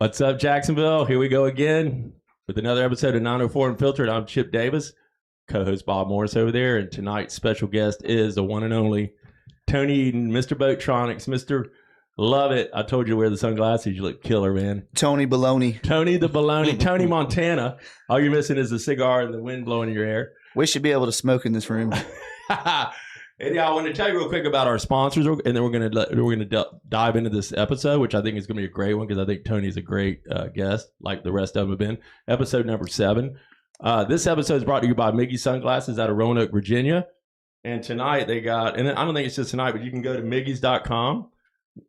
What's up, Jacksonville? Here we go again with another episode of 904 Unfiltered. I'm Chip Davis, co-host Bob Morris over there, and tonight's special guest is the one and only Tony Eden, Mr. Boattronics, Mr. Love It. I told you to wear the sunglasses. You look killer, man. Tony Baloney. Tony the Baloney. Tony Montana. All you're missing is the cigar and the wind blowing in your hair. We should be able to smoke in this room. And yeah, I want to tell you real quick about our sponsors, and then we're gonna dive into this episode, which I think is gonna be a great one because I think Tony's a great guest, like the rest of them have been. Episode number 7. This episode is brought to you by Miggy Sunglasses out of Roanoke, Virginia. And tonight they got, and I don't think it's just tonight, but you can go to Miggy's.com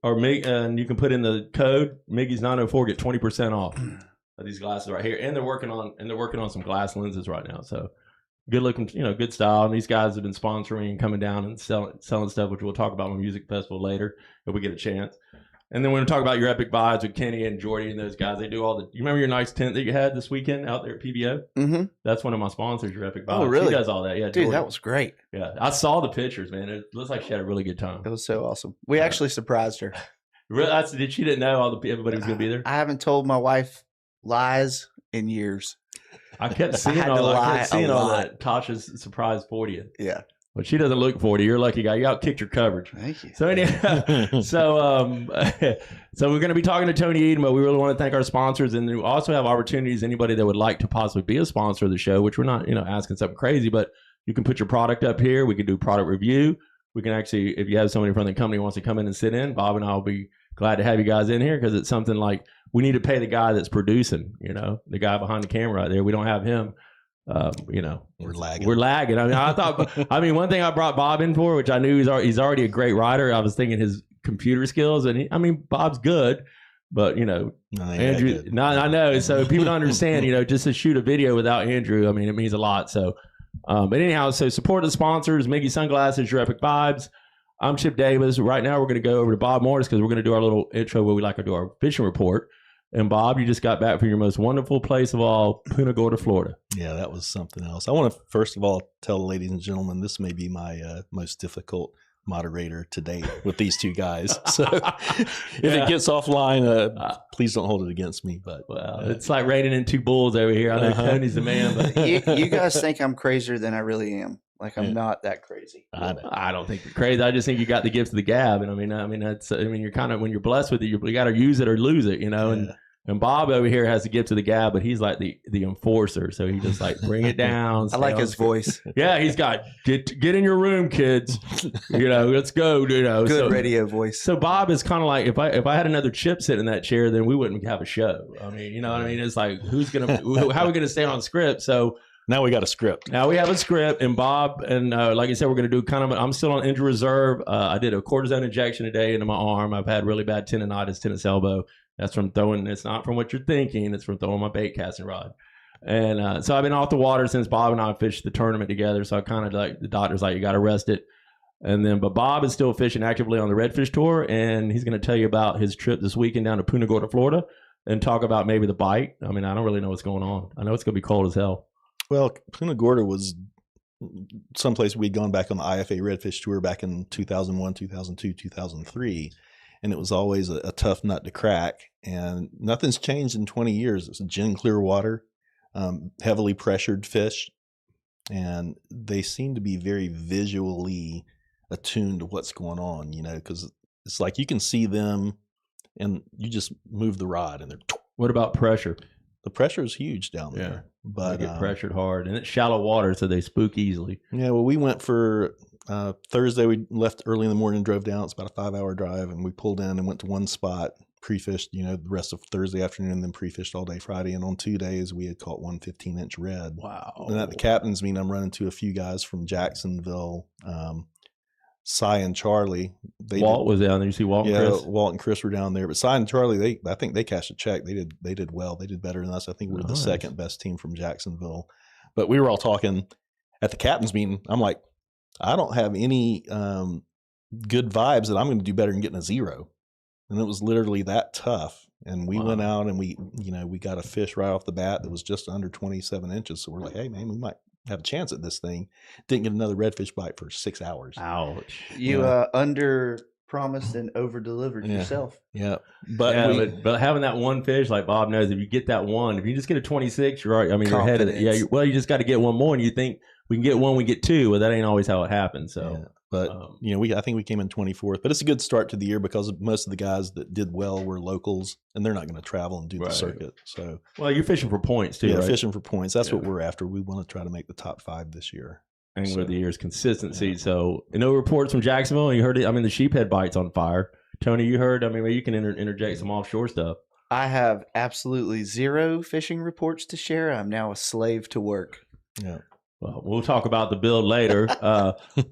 and you can put in the code Miggy's904, get 20% off of these glasses right here. And they're working on some glass lenses right now, so. Good looking, good style. And these guys have been sponsoring and coming down and selling stuff, which we'll talk about on music festival later if we get a chance. And then we're going to talk about your epic vibes with Kenny and Jordy and those guys. They do all the. You remember your nice tent that you had this weekend out there at PBO? Mm-hmm. That's one of my sponsors. Your epic vibes. Oh, really? She does all that. Yeah, dude, Jordy. that was great. Yeah, I saw the pictures, man. It looks like she had a really good time. It was so awesome. We actually surprised her. Really? She didn't know everybody was going to be there. I haven't told my wife lies in years. I kept seeing all that. Tasha's surprise 40th. Yeah. But she doesn't look 40. You're a lucky guy. You outkicked your coverage. Thank you. So anyhow, so we're going to be talking to Tony Eden, but we really want to thank our sponsors, and we also have opportunities. Anybody that would like to possibly be a sponsor of the show, which we're not, asking something crazy, but you can put your product up here. We can do product review. We can actually, if you have somebody from the company who wants to come in and sit in, Bob and I will be glad to have you guys in here because it's something like we need to pay the guy that's producing, the guy behind the camera right there. We don't have him. We're lagging. One thing I brought Bob in for, which I knew he's already a great writer. I was thinking his computer skills, and Bob's good, but Andrew. No, I know. So people don't understand. Just to shoot a video without Andrew, it means a lot. So, but anyhow, so support the sponsors: Miggy Sunglasses, Your Epic Vibes. I'm Chip Davis. Right now, we're going to go over to Bob Morris because we're going to do our little intro where we like to do our fishing report. And Bob, you just got back from your most wonderful place of all, Punta Gorda, Florida. Yeah, that was something else. I want to first of all tell the ladies and gentlemen, this may be my most difficult moderator to date with these two guys. So if it gets offline, please don't hold it against me. But it's like raining in 2 bulls over here. I know Tony's the man, but you guys think I'm crazier than I really am. Like I'm not that crazy. I don't think you're crazy. I just think you got the gift of the gab, and that's you're kind of, when you're blessed with it, you got to use it or lose it, And Bob over here has the gift of the gab, but he's like the enforcer, so he just like bring it down. I like his voice. Yeah, he's got get in your room, kids. Let's go. Good radio voice. So Bob is kind of like if I had another Chip sitting in that chair, then we wouldn't have a show. It's like how are we gonna stay on script? So. Now we got a script. Now we have a script, and Bob, and like I said, we're going to do I'm still on injury reserve. I did a cortisone injection today into my arm. I've had really bad tendonitis, tennis elbow. That's from throwing, it's not from what you're thinking. It's from throwing my bait casting rod. And so I've been off the water since Bob and I fished the tournament together. So I kind of like, the doctor's like, you got to rest it. But Bob is still fishing actively on the Redfish Tour, and he's going to tell you about his trip this weekend down to Punta Gorda, Florida, and talk about maybe the bite. I don't really know what's going on. I know it's going to be cold as hell. Well, Punta Gorda was someplace we'd gone back on the IFA Redfish Tour back in 2001, 2002, 2003. And it was always a tough nut to crack. And nothing's changed in 20 years. It's gin clear water, heavily pressured fish. And they seem to be very visually attuned to what's going on, because it's like you can see them and you just move the rod and they're. What about pressure? The pressure is huge down there. Yeah. But they get pressured hard, and it's shallow water, so they spook easily. Yeah, well, we went for Thursday. We left early in the morning, drove down. It's about a 5-hour drive, and we pulled in and went to one spot, pre-fished, the rest of Thursday afternoon, then pre-fished all day Friday. And on 2 days, we had caught 1 15-inch red. Wow. And at the captain's meeting, I'm running to a few guys from Jacksonville, Cy and Charlie. Walt was down there. You see Walt and Chris? Walt and Chris were down there. But Cy and Charlie, I think they cashed a check. They did well. They did better than us. I think we're the second best team from Jacksonville. But we were all talking at the captain's meeting. I'm like, I don't have any good vibes that I'm going to do better than getting a 0. And it was literally that tough. And we went out and we got a fish right off the bat that was just under 27 inches. So we're like, hey, man, we might have a chance at this thing. Didn't get another redfish bite for 6 hours. Ouch. You promised and over delivered yourself. Yeah. But having that one fish, like Bob knows, if you get that one, if you just get a 26, you're right. I mean, you're ahead of it. Yeah. Well, you just got to get one more, and you think we can get one, we get two. Well, that ain't always how it happens. So, but I think we came in 24th, but it's a good start to the year because most of the guys that did well were locals, and they're not going to travel and do the circuit. So, well, you're fishing for points too, right? Fishing for points. That's what we're after. We want to try to make the top 5 this year. Angler of the year's consistency. Yeah. So, no reports from Jacksonville. And you heard it. I mean, the sheephead bite's on fire. Tony, you heard? I mean, you can interject some offshore stuff. I have absolutely 0 fishing reports to share. I'm now a slave to work. Yeah. Well, we'll talk about the build later.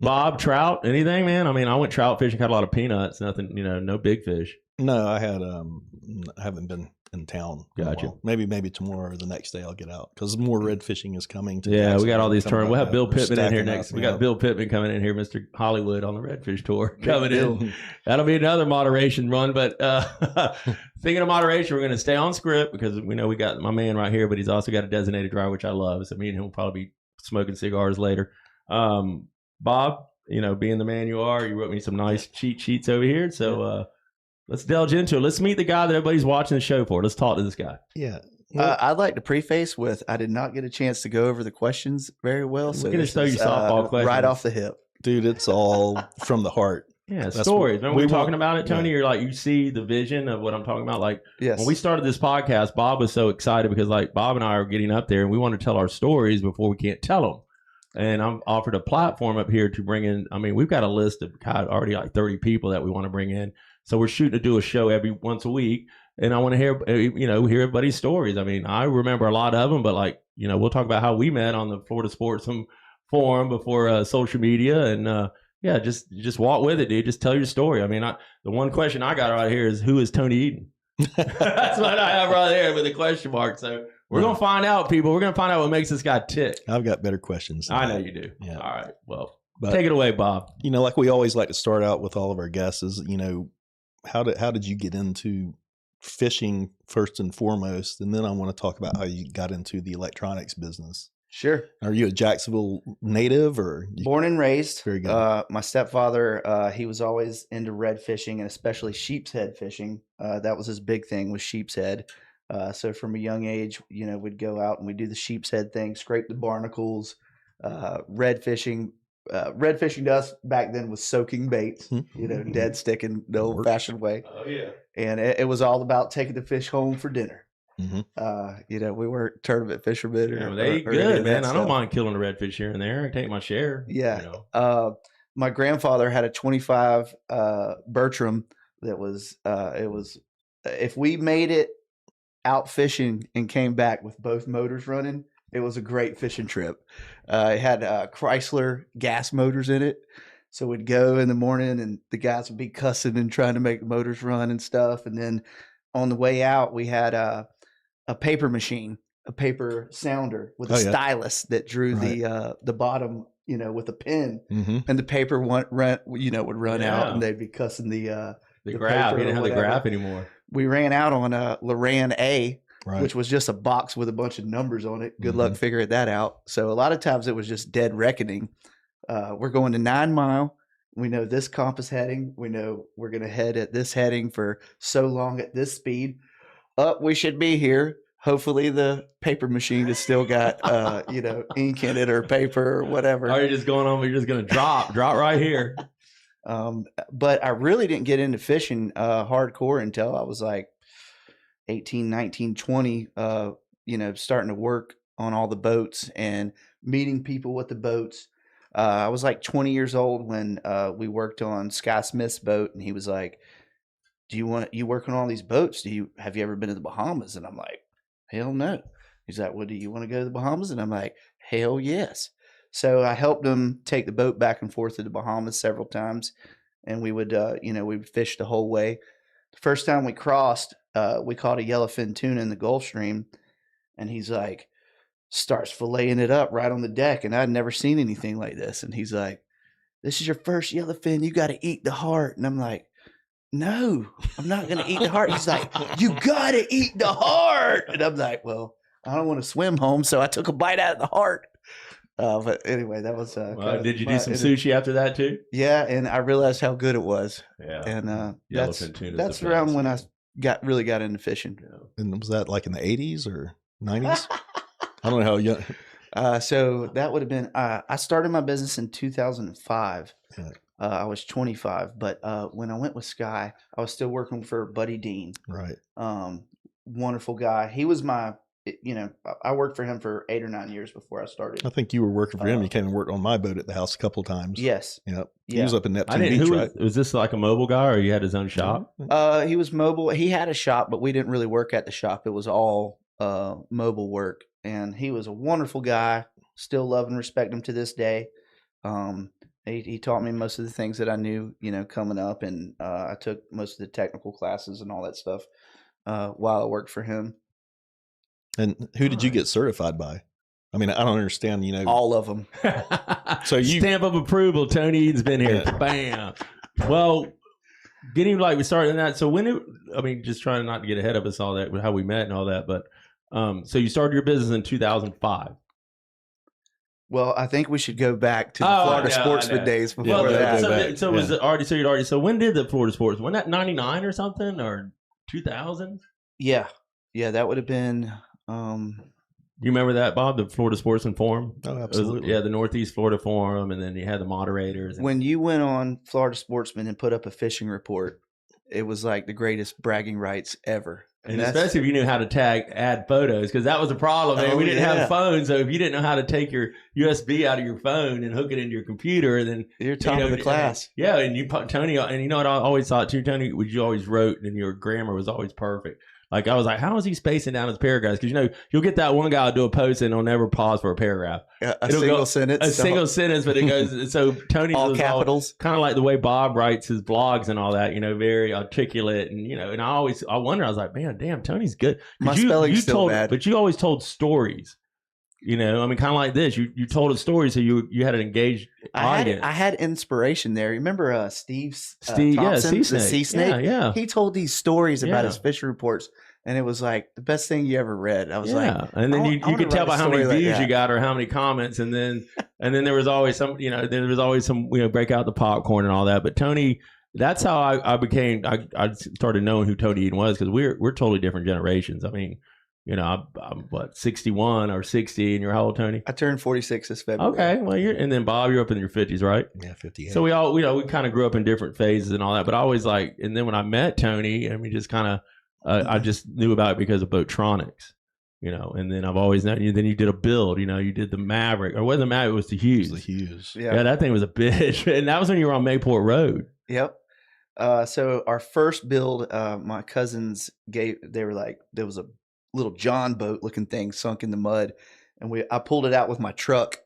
Bob, trout, anything, man? I mean, I went trout fishing, caught a lot of peanuts, nothing, no big fish. No, I haven't been in town. Gotcha. Maybe tomorrow or the next day I'll get out because more red fishing is coming. We got all these tournaments. We'll have Bill Pittman in here next. We got Bill Pittman coming in here, Mr. Hollywood on the Redfish Tour coming in. That'll be another moderation run. But thinking of moderation, we're going to stay on script because we know we got my man right here, but he's also got a designated driver, which I love. So me and him will probably be smoking cigars later. Bob, being the man you are, you wrote me some nice cheat sheets over here. So let's delve into it. Let's meet the guy that everybody's watching the show for. Let's talk to this guy. Yeah. I'd like to preface with I did not get a chance to go over the questions very well. So we're going to show you softball questions. Right off the hip. Dude, it's all from the heart. Yeah, stories. Remember we were talking about it, Tony? You're like, you see the vision of what I'm talking about. Like, when we started this podcast, Bob was so excited because, like, Bob and I are getting up there and we want to tell our stories before we can't tell them. And I'm offered a platform up here to bring in. I mean, we've got a list of already like 30 people that we want to bring in. So we're shooting to do a show every once a week. And I want to hear everybody's stories. I mean, I remember a lot of them, but we'll talk about how we met on the Florida Sportsman Forum before social media. And just walk with it, dude. Just tell your story. I mean, the one question I got right here is, who is Tony Eden? That's what I have right there with a question mark. So we're going to find out, people. We're going to find out what makes this guy tick. I've got better questions. I know you do. Yeah. All right. Well, take it away, Bob. Like we always like to start out with all of our guests is, how did you get into fishing first and foremost? And then I want to talk about how you got into the electronics business. Sure. Are you a Jacksonville native or? Born and raised. Very good. My stepfather, he was always into red fishing and especially sheep's head fishing. That was his big thing, was sheep's head. So from a young age, we'd go out and we'd do the sheep's head thing, scrape the barnacles, red fishing. Red fishing to us back then was soaking baits, dead sticking the old fashioned way. Oh yeah. And it was all about taking the fish home for dinner. Mm-hmm. We weren't tournament fishermen. They eat good, man. I don't mind killing a redfish here and there. I take my share. Yeah. My grandfather had a 25 Bertram that was if we made it out fishing and came back with both motors running, it was a great fishing trip. It had Chrysler gas motors in it. So we'd go in the morning and the guys would be cussing and trying to make the motors run and stuff. And then on the way out, we had a paper machine, a paper sounder with a stylus that drew the bottom, with a pin, and the paper would run out, and they'd be cussing the graph. You didn't have the graph anymore. We ran out on a Loran A, which was just a box with a bunch of numbers on it. Good luck figuring that out. So a lot of times it was just dead reckoning. We're going to 9 Mile. We know this compass heading. We know we're going to head at this heading for so long at this speed. We should be here. Hopefully the paper machine has still got, ink in it or paper or whatever. Are you just going on? You're just going to drop right here. But I really didn't get into fishing hardcore until I was like 18, 19, 20, starting to work on all the boats and meeting people with the boats. I was like 20 years old when we worked on Sky Smith's boat, and he was like, you work on all these boats? Have you ever been to the Bahamas? And I'm like, hell no. He's like, well, do you want to go to the Bahamas? And I'm like, hell yes. So I helped him take the boat back and forth to the Bahamas several times, and we would, we would fish the whole way. The first time we crossed, we caught a yellowfin tuna in the Gulf Stream, and he's like, starts filleting it up right on the deck, and I'd never seen anything like this. And he's like, this is your first yellowfin. You got to eat the heart. And I'm like, no, I'm not going to eat the heart. He's like, you got to eat the heart. And I'm like, well, I don't want to swim home, so I took a bite out of the heart. But anyway, that was. Did you do some sushi after that too? Yeah, and I realized how good it was. Yeah, And Yellowfin tuna. that's around when I really got into fishing. Yeah. And was that like in the 80s or 90s? I don't know how young. So that would have been. I started my business in 2005. Yeah. I was 25, but when I went with Sky, I was still working for Buddy Dean. Right. Wonderful guy. He was my. I worked for him for 8 or 9 years before I started. I think you were working for him. You came and worked on my boat at the house a couple of times. Yes. Yep. Yeah. He was up in Neptune Beach, right? Was this like a mobile guy, or you had his own shop? He was mobile. He had a shop, but we didn't really work at the shop. It was all mobile work, and he was a wonderful guy. Still love and respect him to this day. He taught me most of the things that I knew, coming up, and I took most of the technical classes and all that stuff while I worked for him. And who did you get certified by? I mean, I don't understand, all of them. So you stamp of approval. Tony Eaton's been here. Bam. Well, we started in that. So just trying not to get ahead of us, all that, how we met and all that. But so you started your business in 2005. Well, I think we should go back to the Florida Sportsman days before that. Was it already? So you'd already. So when did the Florida Sportsman? Wasn't that 99 or something, or 2000? Yeah, that would have been. You remember that, Bob? The Florida Sportsman Forum? Oh, absolutely. The Northeast Florida Forum, and then you had the moderators. When you went on Florida Sportsman and put up a fishing report, it was like the greatest bragging rights ever. And especially if you knew how to add photos, because that was a problem. Man. We didn't have phones, so if you didn't know how to take your USB out of your phone and hook it into your computer, then you're top of the class. Yeah, and Tony, and you know what I always thought too, Tony, you always wrote, and your grammar was always perfect. Like I was like, how is he spacing down his paragraphs? Because you'll get that one guy who'll do a post and he'll never pause for a paragraph. Yeah, a single sentence, but it goes. So Tony all capitals, kind of like the way Bob writes his blogs and all that. Very articulate, and and I wonder. I was like, man, damn, Tony's good. My spelling's still bad, but you always told stories. kind of like this. You told a story, so you had an engaged audience. I had inspiration there. Remember Steve Thompson, the Sea Snake? Yeah. He told these stories about his fishing reports, and it was like the best thing you ever read. I was like, and then you could tell by how many views you got or how many comments, and then there was always some, break out the popcorn and all that. But Tony, that's how I started knowing who Tony Eaton was, because we're totally different generations. I mean, I'm what, 61 or 60, and you're how old, Tony? I turned 46 this February. Okay, well, and then Bob, you're up in your 50s, right? Yeah, 58. So we all, we kind of grew up in different phases and all that. But I always and then when I met Tony, and we just kind of, I just knew about it because of Boattronics, and then I've always known you. Then you did a build, you did the Maverick, or wasn't the Maverick, it was the Hughes. It was the Hughes. Yeah, that thing was a bitch, and that was when you were on Mayport Road. Yep. So our first build, my cousins they were like, there was a little John boat looking thing sunk in the mud, and I pulled it out with my truck,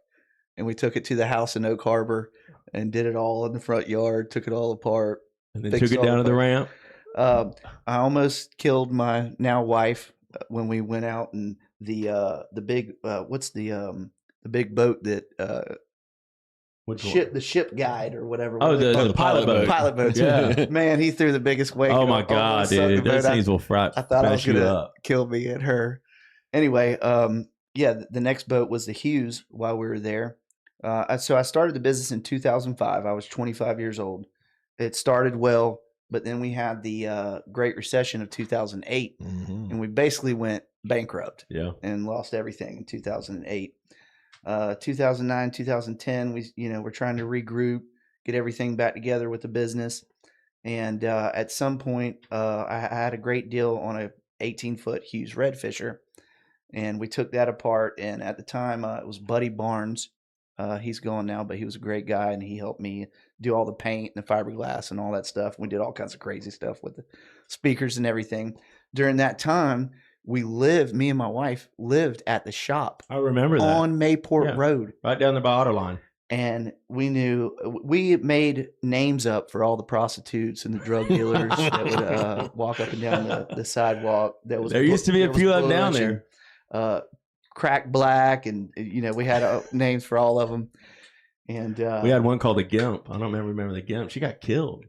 and we took it to the house in Oak Harbor and did it all in the front yard, took it all apart, and then took it down to the ramp. I almost killed my now wife when we went out, and the big what's the big boat that the ship guide or whatever. Oh, the pilot boat. Pilot boat. Yeah. Man, he threw the biggest wake. Oh my God, dude. Those things will fry. I thought I was going to kill me and her. Anyway, the next boat was the Hughes while we were there. So I started the business in 2005. I was 25 years old. It started well, but then we had the Great Recession of 2008, and we basically went bankrupt. Yeah. And lost everything in 2008. 2009, 2010, we're trying to regroup, get everything back together with the business. And at some point, I had a great deal on a 18-foot Hughes Redfisher, and we took that apart. And at the time, it was Buddy Barnes. He's gone now, but he was a great guy, and he helped me do all the paint and the fiberglass and all that stuff. We did all kinds of crazy stuff with the speakers and everything. During that time, me and my wife lived at the shop. I remember that. On Mayport Road. Right down the bottom line. And we made names up for all the prostitutes and the drug dealers that would walk up and down the sidewalk. There used to be a few of them down there. Crack Black, and we had names for all of them. And we had one called the Gimp. I don't remember the Gimp. She got killed.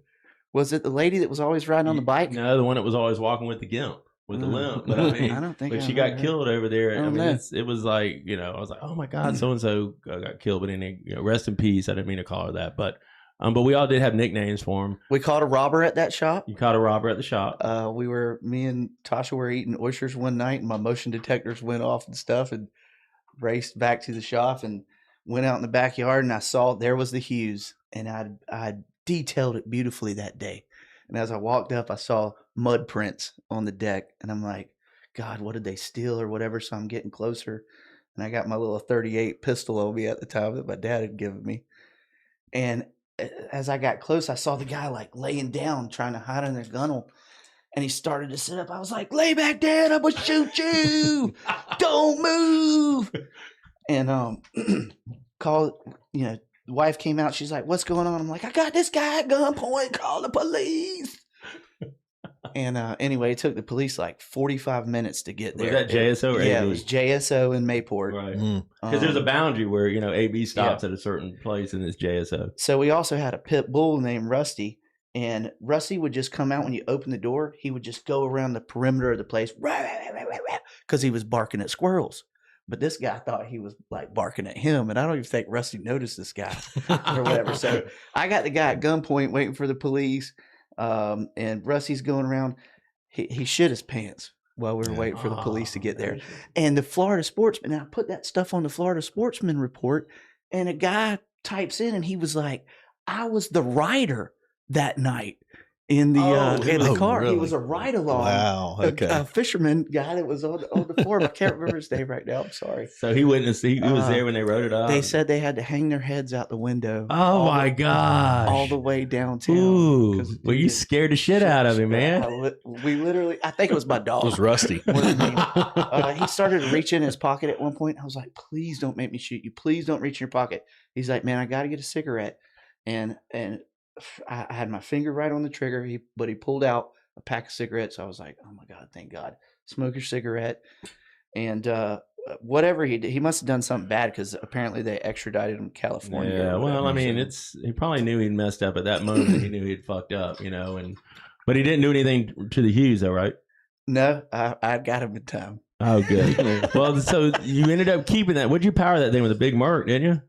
Was it the lady that was always riding on the bike? No, the one that was always walking with the Gimp. with the limp. But I mean, I don't think but I she heard got her. killed over there. I I don't mean, know. it was like, I was like, oh my God, so and so got killed. But anyway, rest in peace. I didn't mean to call her that, but we all did have nicknames for him. We caught a robber at that shop. You caught a robber at the shop. Me and Tasha were eating oysters one night, and my motion detectors went off and stuff, and raced back to the shop and went out in the backyard, and I saw there was the Hughes, and I detailed it beautifully that day. And as I walked up, I saw mud prints on the deck, and I'm like, God, what did they steal or whatever? So I'm getting closer, and I got my little 38 pistol on me at the time that my dad had given me. And as I got close, I saw the guy like laying down, trying to hide in their gunnel. And he started to sit up. I was like, lay back down, I'm gonna shoot you. Don't move. And the wife came out. She's like, what's going on? I'm like, I got this guy at gunpoint. Call the police. And anyway, it took the police like 45 minutes to get there. Was that JSO or AB? Yeah, it was JSO in Mayport. Right. Because there's a boundary where, AB stops at a certain place and it's JSO. So we also had a pit bull named Rusty. And Rusty would just come out when you open the door. He would just go around the perimeter of the place because he was barking at squirrels. But this guy thought he was like barking at him. And I don't even think Rusty noticed this guy or whatever. So I got the guy at gunpoint waiting for the police. And Rusty's going around. He shit his pants while we were waiting for the police to get there. And the Florida Sportsman, and I put that stuff on the Florida Sportsman report. And a guy types in and he was like, I was the rider that night in the car. Really? He was a ride along. Wow. Okay. A fisherman guy that was on the floor. I can't remember his name right now. I'm sorry. So he witnessed. He was there when they wrote it up. They said they had to hang their heads out the window. Oh my gosh! All the way downtown. Ooh, well, you scared the shit out of him, man. I think it was my dog. It was Rusty. He started to reach in his pocket at one point. I was like, please don't make me shoot you. Please don't reach in your pocket. He's like, man, I got to get a cigarette. And I had my finger right on the trigger, but he pulled out a pack of cigarettes. I was like, oh my God, thank God. Smoke your cigarette. And whatever he did, he must have done something bad because apparently they extradited him to California. Yeah, well, I mean, he probably knew he'd messed up at that moment. He knew he'd fucked up, but he didn't do anything to the Hughes, though, right? No, I got him in time. Oh, good. Well, so you ended up keeping that. What'd you power that thing with a big Merc, didn't you?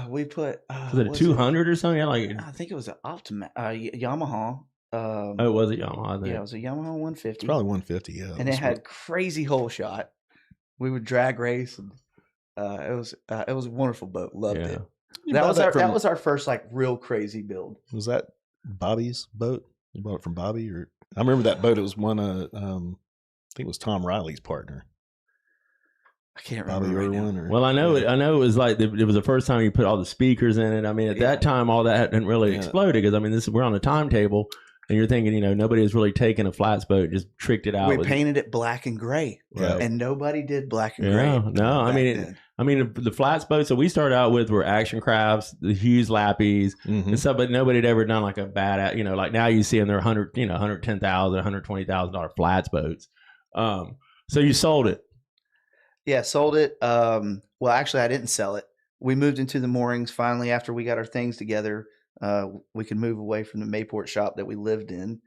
We put was it a 200 or something? I think it was an Yamaha. It was a Yamaha. Yeah, it was a Yamaha 150. It's probably 150. Yeah, and it had crazy hole shot. We would drag race, and it was a wonderful boat. Loved it. That was our first like real crazy build. Was that Bobby's boat? You bought it from Bobby, or I remember that boat. It was one I think it was Tom Riley's partner. I can't remember. Well, I know it was like it was the first time you put all the speakers in it. I mean, at that time, all that hadn't really exploded because I mean, we're on the timetable, and you're thinking, nobody has really taken a flats boat and just tricked it out. We painted it black and gray, and nobody did black and gray. No, I mean, the flats boats that we started out with were Action Crafts, the Hughes Lappies, and stuff, but nobody had ever done like a bad, like now you see them, they're $110,000, $120,000 flats boats. So you sold it. Yeah, sold it. Well, actually, I didn't sell it. We moved into the moorings finally after we got our things together. We could move away from the Mayport shop that we lived in.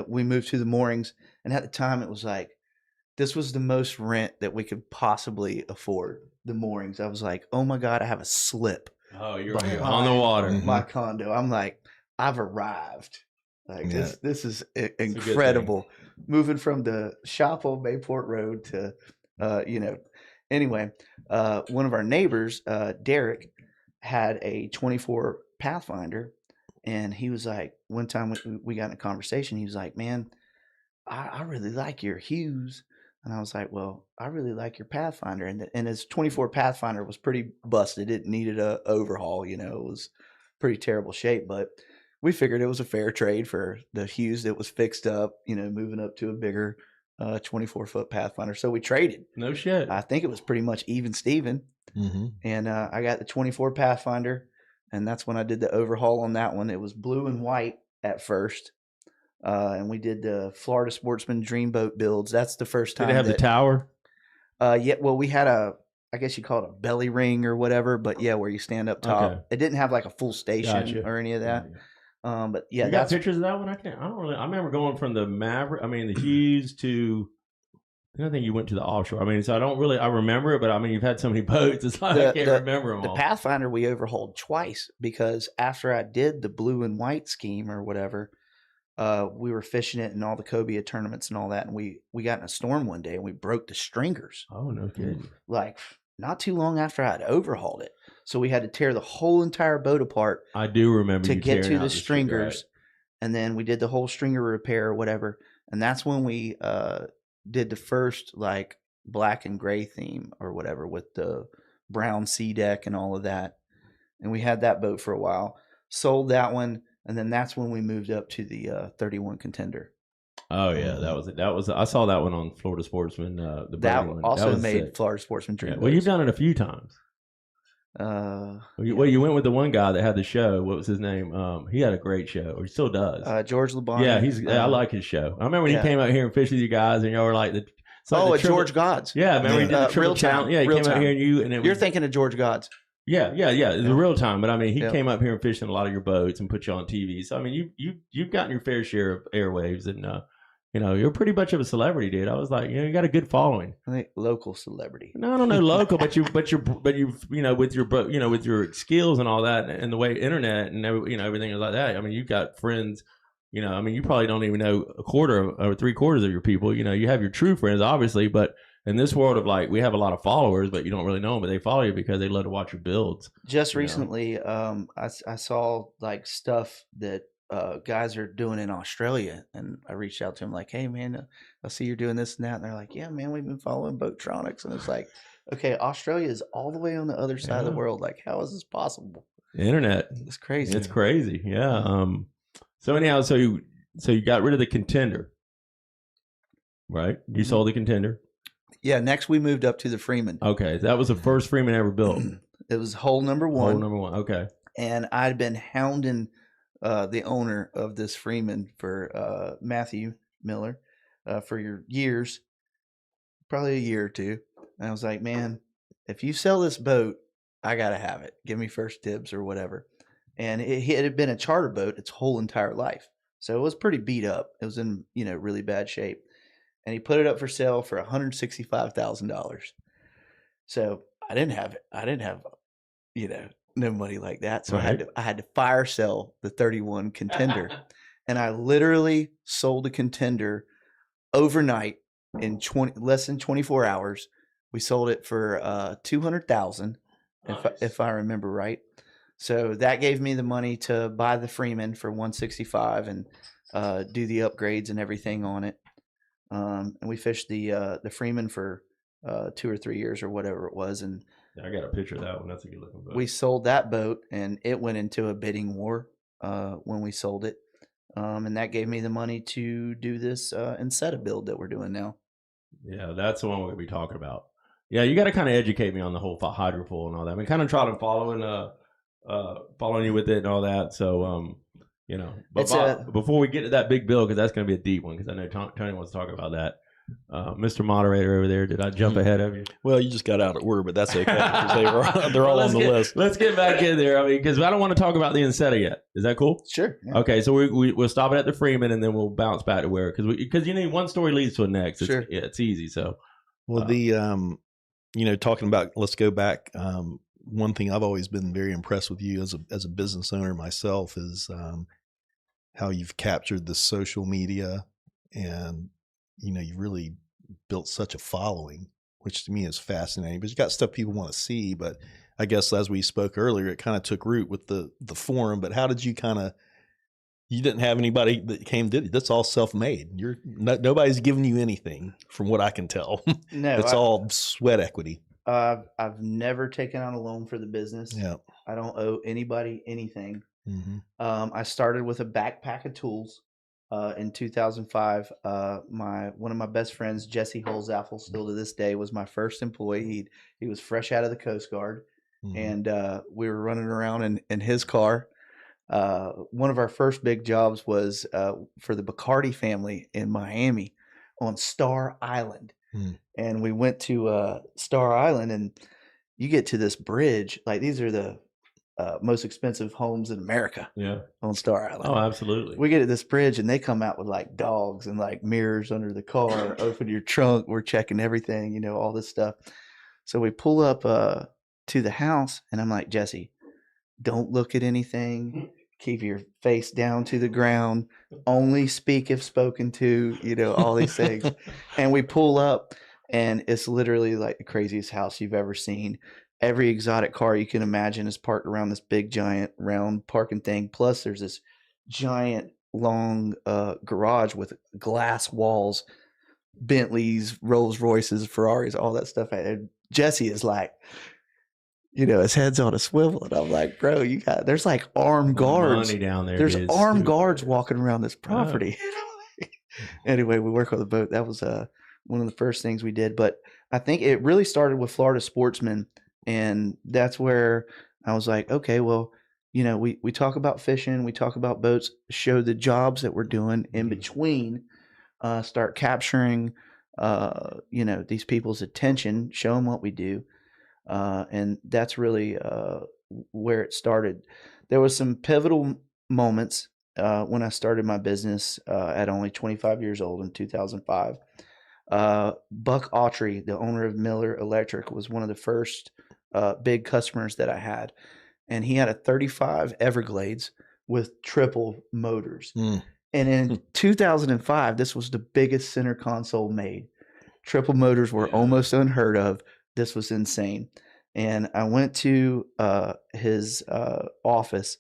We moved to the moorings, and at the time, it was like this was the most rent that we could possibly afford. The moorings. I was like, oh my God, I have a slip. Oh, you're on the water. My condo. I'm like, I've arrived. Like this is incredible. Moving from the shop on Mayport Road to anyway, one of our neighbors, Derek, had a 24 Pathfinder, and he was like, one time we got in a conversation, he was like, man, I really like your Hughes. And I was like, well, I really like your Pathfinder. And his 24 Pathfinder was pretty busted. It needed a overhaul, it was pretty terrible shape, but we figured it was a fair trade for the Hughes that was fixed up, moving up to a bigger 24-foot Pathfinder. So we traded. No shit. I think it was pretty much even Steven. And I got the 24 Pathfinder, and that's when I did the overhaul on that one. It was blue and white at first. And we did the Florida Sportsman Dreamboat builds. That's the first time. Did it have the tower? Yeah, well, we had I guess you call it a belly ring or whatever, but yeah, where you stand up top. Okay. It didn't have like a full station or any of that. But yeah, You got that's pictures of that one? I don't really. I remember going from the Maverick. I mean, the Hughes to. I think you went to the offshore. I mean, so I don't really. I remember it, but I mean, you've had so many boats. It's like I can't remember them the all. Pathfinder we overhauled twice because after I did the blue and white scheme or whatever, we were fishing it in all the cobia tournaments and all that, and we got in a storm one day and we broke the stringers. Oh no kidding! Like not too long after I'd overhauled it, so we had to tear the whole entire boat apart. I do remember to you get tearing to out the stringers, and then we did the whole stringer repair or whatever, and that's when we did the first like black and gray theme or whatever with the brown sea deck and all of that, and we had that boat for a while, sold that one, and then that's when we moved up to the 31 Contender. Oh yeah, that was. I saw that one on Florida Sportsman. The that one. also that made sick. Florida Sportsman dream. Yeah, well, you've done it a few times. Yeah. Well, you went with the one guy that had the show. What was his name? He had a great show, or he still does. George LeBon. Yeah, I like his show. I remember when he came out here and fished with you guys, and y'all were like the. George Gods. Yeah, remember he did the triple challenge. Yeah, he came out here and you're thinking of George Gods. Yeah. It was real time, but I mean, he came up here and fished in a lot of your boats and put you on TV. So I mean, you've gotten your fair share of airwaves, and you're pretty much of a celebrity, dude. I was like, you got a good following. I think local celebrity. No, I don't know local, but you with your skills and all that, and the way internet and everything is like that. I mean, you've got friends. I mean, you probably don't even know a quarter or 3/4 of your people. You have your true friends, obviously, but in this world of like, we have a lot of followers, but you don't really know them, but they follow you because they love to watch your builds. Just recently, I saw like stuff that guys are doing in Australia, and I reached out to them like, hey man, I see you're doing this and that, and they're like, yeah man, we've been following Boattronics, and it's like, okay, Australia is all the way on the other side of the world. Like, how is this possible? The internet, it's crazy. It's crazy. Yeah. So anyhow, so you got rid of the Contender, right? You sold the Contender. Yeah. Next, we moved up to the Freeman. Okay, that was the first Freeman ever built. It was hole number one. Hole number one. Okay. And I'd been hounding the owner of this Freeman for Matthew Miller for years, probably a year or two. And I was like, man, if you sell this boat, I gotta have it. Give me first dibs or whatever. And it had been a charter boat its whole entire life, so it was pretty beat up. It was in really bad shape, and he put it up for sale for $165,000. So I didn't have no money like that. So right. I had to fire sell the 31 Contender, and I literally sold a Contender overnight in less than 24 hours. We sold it for $200,000, if I remember right. So that gave me the money to buy the Freeman for $165 and do the upgrades and everything on it. And we fished the Freeman for 2 or 3 years or whatever it was. And I got a picture of that one. That's a good looking boat. We sold that boat, and it went into a bidding war when we sold it. And that gave me the money to do this Insetta build that we're doing now. Yeah, that's the one we're going to be talking about. Yeah, you got to kind of educate me on the whole hydrofoil and all that. I mean, kind of try to following you with it and all that. So, but before we get to that big bill, because that's going to be a deep one, because I know Tony wants to talk about that. Mr. Moderator over there, did I jump ahead of you? Well, you just got out of order, but that's okay, because they're all on the list. Let's get back in there. I mean, because I don't want to talk about the Insetta yet. Is that cool? Sure. Yeah. Okay, so we'll stop it at the Freeman, and then we'll bounce back to where, because one story leads to the next. It's, sure. Yeah, it's easy. So, well, talking about, let's go back. One thing I've always been very impressed with you as a business owner myself is how you've captured the social media, and you've really built such a following, which to me is fascinating. But you got stuff people want to see. But I guess as we spoke earlier, it kind of took root with the forum. But how did you you didn't have anybody that did it? That's all self-made. Nobody's giving you anything, from what I can tell. No, it's all sweat equity. I've never taken out a loan for the business. Yeah. I don't owe anybody anything. Mm-hmm. I started with a backpack of tools in 2005. One of my best friends, Jesse Holzaffel, still to this day, was my first employee. He was fresh out of the Coast Guard, mm-hmm. and we were running around in his car. One of our first big jobs was for the Bacardi family in Miami on Star Island. And we went to Star Island, and you get to this bridge. Like, these are the most expensive homes in America. Yeah. On Star Island. Oh, absolutely. We get at this bridge and they come out with like dogs and like mirrors under the car. Open your trunk. We're checking everything, you know, all this stuff. So we pull up to the house and I'm like, Jesse, don't look at anything. Keep your face down to the ground. Only speak if spoken to, you know, all these things. And we pull up and it's literally like the craziest house you've ever seen. Every exotic car you can imagine is parked around this big giant round parking thing. Plus there's this giant long garage with glass walls, Bentleys, Rolls Royces, Ferraris, all that stuff. And Jesse is like, you know, his head's on a swivel. And I'm like, bro, there's like armed guards. Money down there. There's armed guards walking around this property. Oh. Anyway, we work on the boat. That was one of the first things we did. But I think it really started with Florida Sportsman. And that's where I was like, okay, well, you know, we talk about fishing, we talk about boats, show the jobs that we're doing in between, start capturing, you know, these people's attention, show them what we do. And that's really where it started. There was some pivotal moments when I started my business at only 25 years old in 2005. Buck Autry, the owner of Miller Electric, was one of the first big customers that I had. And he had a 35 Everglades with triple motors. And in 2005, this was the biggest center console made. Triple motors were almost unheard of. This was insane. And I went to his office,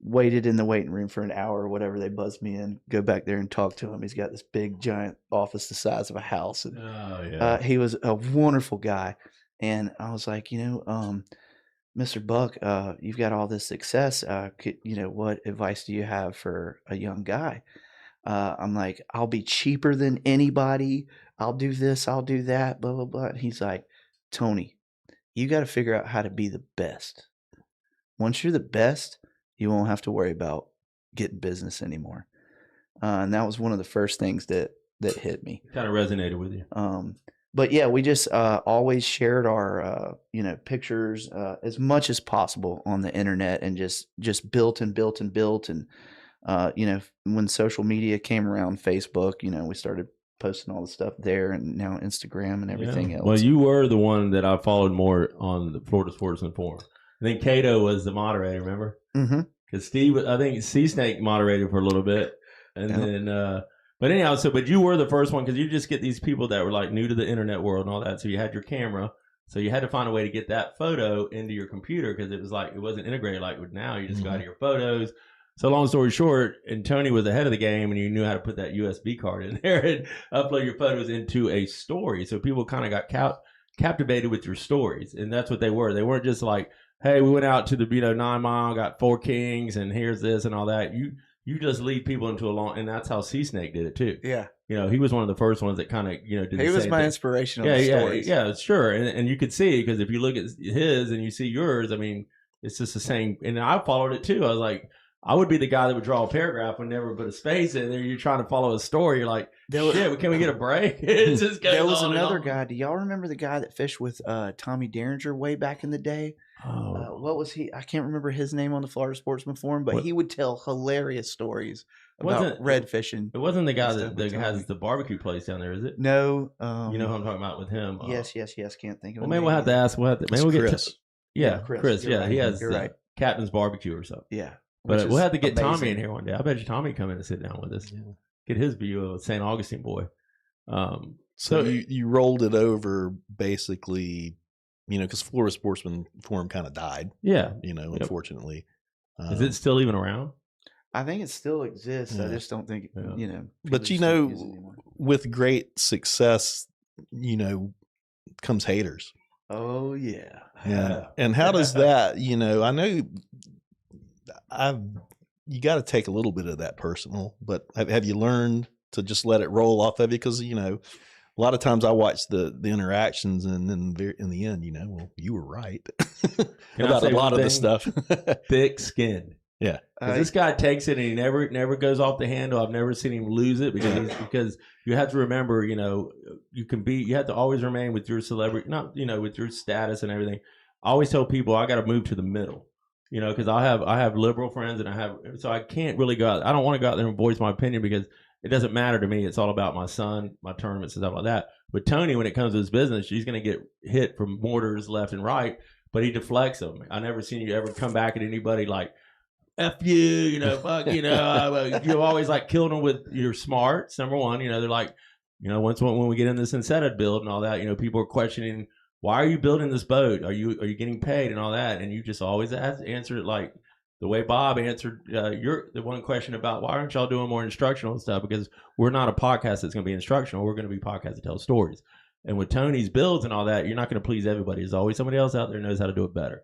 waited in the waiting room for an hour or whatever. They buzzed me in, go back there and talk to him. He's got this big, giant office the size of a house. And, he was a wonderful guy. And I was like, you know, Mr. Buck, you've got all this success. You know, what advice do you have for a young guy? I'm like, I'll be cheaper than anybody. I'll do this. I'll do that. Blah, blah, blah. And he's like, Tony, you got to figure out how to be the best. Once you're the best, you won't have to worry about getting business anymore. And that was one of the first things that hit me. Kind of resonated with you. But yeah, we just always shared our you know, pictures as much as possible on the internet, and just built and built and built. And you know, when social media came around, Facebook, you know, we started posting all the stuff there, and now Instagram and everything else. Well, you were the one that I followed more on the Florida Sportsman Forum. I think Cato was the moderator, remember? Mm-hmm. Because Steve, I think Sea Snake moderated for a little bit, and then. But anyhow, but you were the first one, because you just get these people that were like new to the internet world and all that. So you had your camera, so you had to find a way to get that photo into your computer, because it was like, it wasn't integrated like with now. You just got your photos. So long story short, and Tony was ahead of the game, and you knew how to put that USB card in there and upload your photos into a story. So people kind of got captivated with your stories, and that's what they were. They weren't just like, hey, we went out to the 9 Mile, got 4 kings, and here's this and all that. You just lead people into a long, and that's how Sea Snake did it too. Yeah. You know, he was one of the first ones that kind of, you know, did the same thing. He was my inspiration on the stories. Yeah, sure. And you could see, because if you look at his and you see yours, I mean, it's just the same. And I followed it too. I was like, I would be the guy that would draw a paragraph and never put a space in there. You're trying to follow a story. You're like, shit, can we get a break? It just goes there was another guy. Do y'all remember the guy that fished with Tommy Derringer way back in the day? What was he? I can't remember his name on the Florida Sportsman Forum, but he would tell hilarious stories about red fishing. It wasn't the guy that has the barbecue place down there, is it? No. You know who I'm talking about with him? Yes. Can't think of it. Well, maybe we'll have to ask. Maybe we'll get Chris. Chris. Yeah, right. he has You're right. Captain's Barbecue or something. Yeah. But we'll have to get Tommy in here one day. I bet you Tommy come in and sit down with us. Yeah. Get his view of St. Augustine boy. So you rolled it over basically, you know, because Florida Sportsman Forum kind of died. Yeah. You know, unfortunately. Is it still even around? I think it still exists. Yeah. I just don't think, you know. But, you know, with great success, you know, comes haters. Oh, yeah. Yeah. And how does that, you know, I know you got to take a little bit of that personal, but have you learned to just let it roll off of you? Because, you know, a lot of times I watch the interactions, and then in the end, you know, well, you were right about a lot of the stuff. Thick skin. Yeah. This guy takes it and he never goes off the handle. I've never seen him lose it, because you have to remember, you know, you have to always remain with your celebrity, not, you know, with your status and everything. I always tell people I got to move to the middle. you know, because I have liberal friends and so I can't really go out. I don't want to go out there and voice my opinion because it doesn't matter to me. It's all about my son, my tournaments and stuff like that. But Tony, when it comes to his business, he's going to get hit from mortars left and right, but he deflects them. I never seen you ever come back at anybody like, F you, you know, fuck, you know, you've always like killed them with your smarts. Number one, you know, they're like, you know, when we get in this incentive build and all that, you know, people are questioning, why are you building this boat? Are you getting paid and all that? And you just always answer it like the way Bob answered the one question about why aren't y'all doing more instructional and stuff? Because we're not a podcast that's going to be instructional. We're going to be a podcast that tells stories. And with Tony's builds and all that, you're not going to please everybody. There's always somebody else out there who knows how to do it better.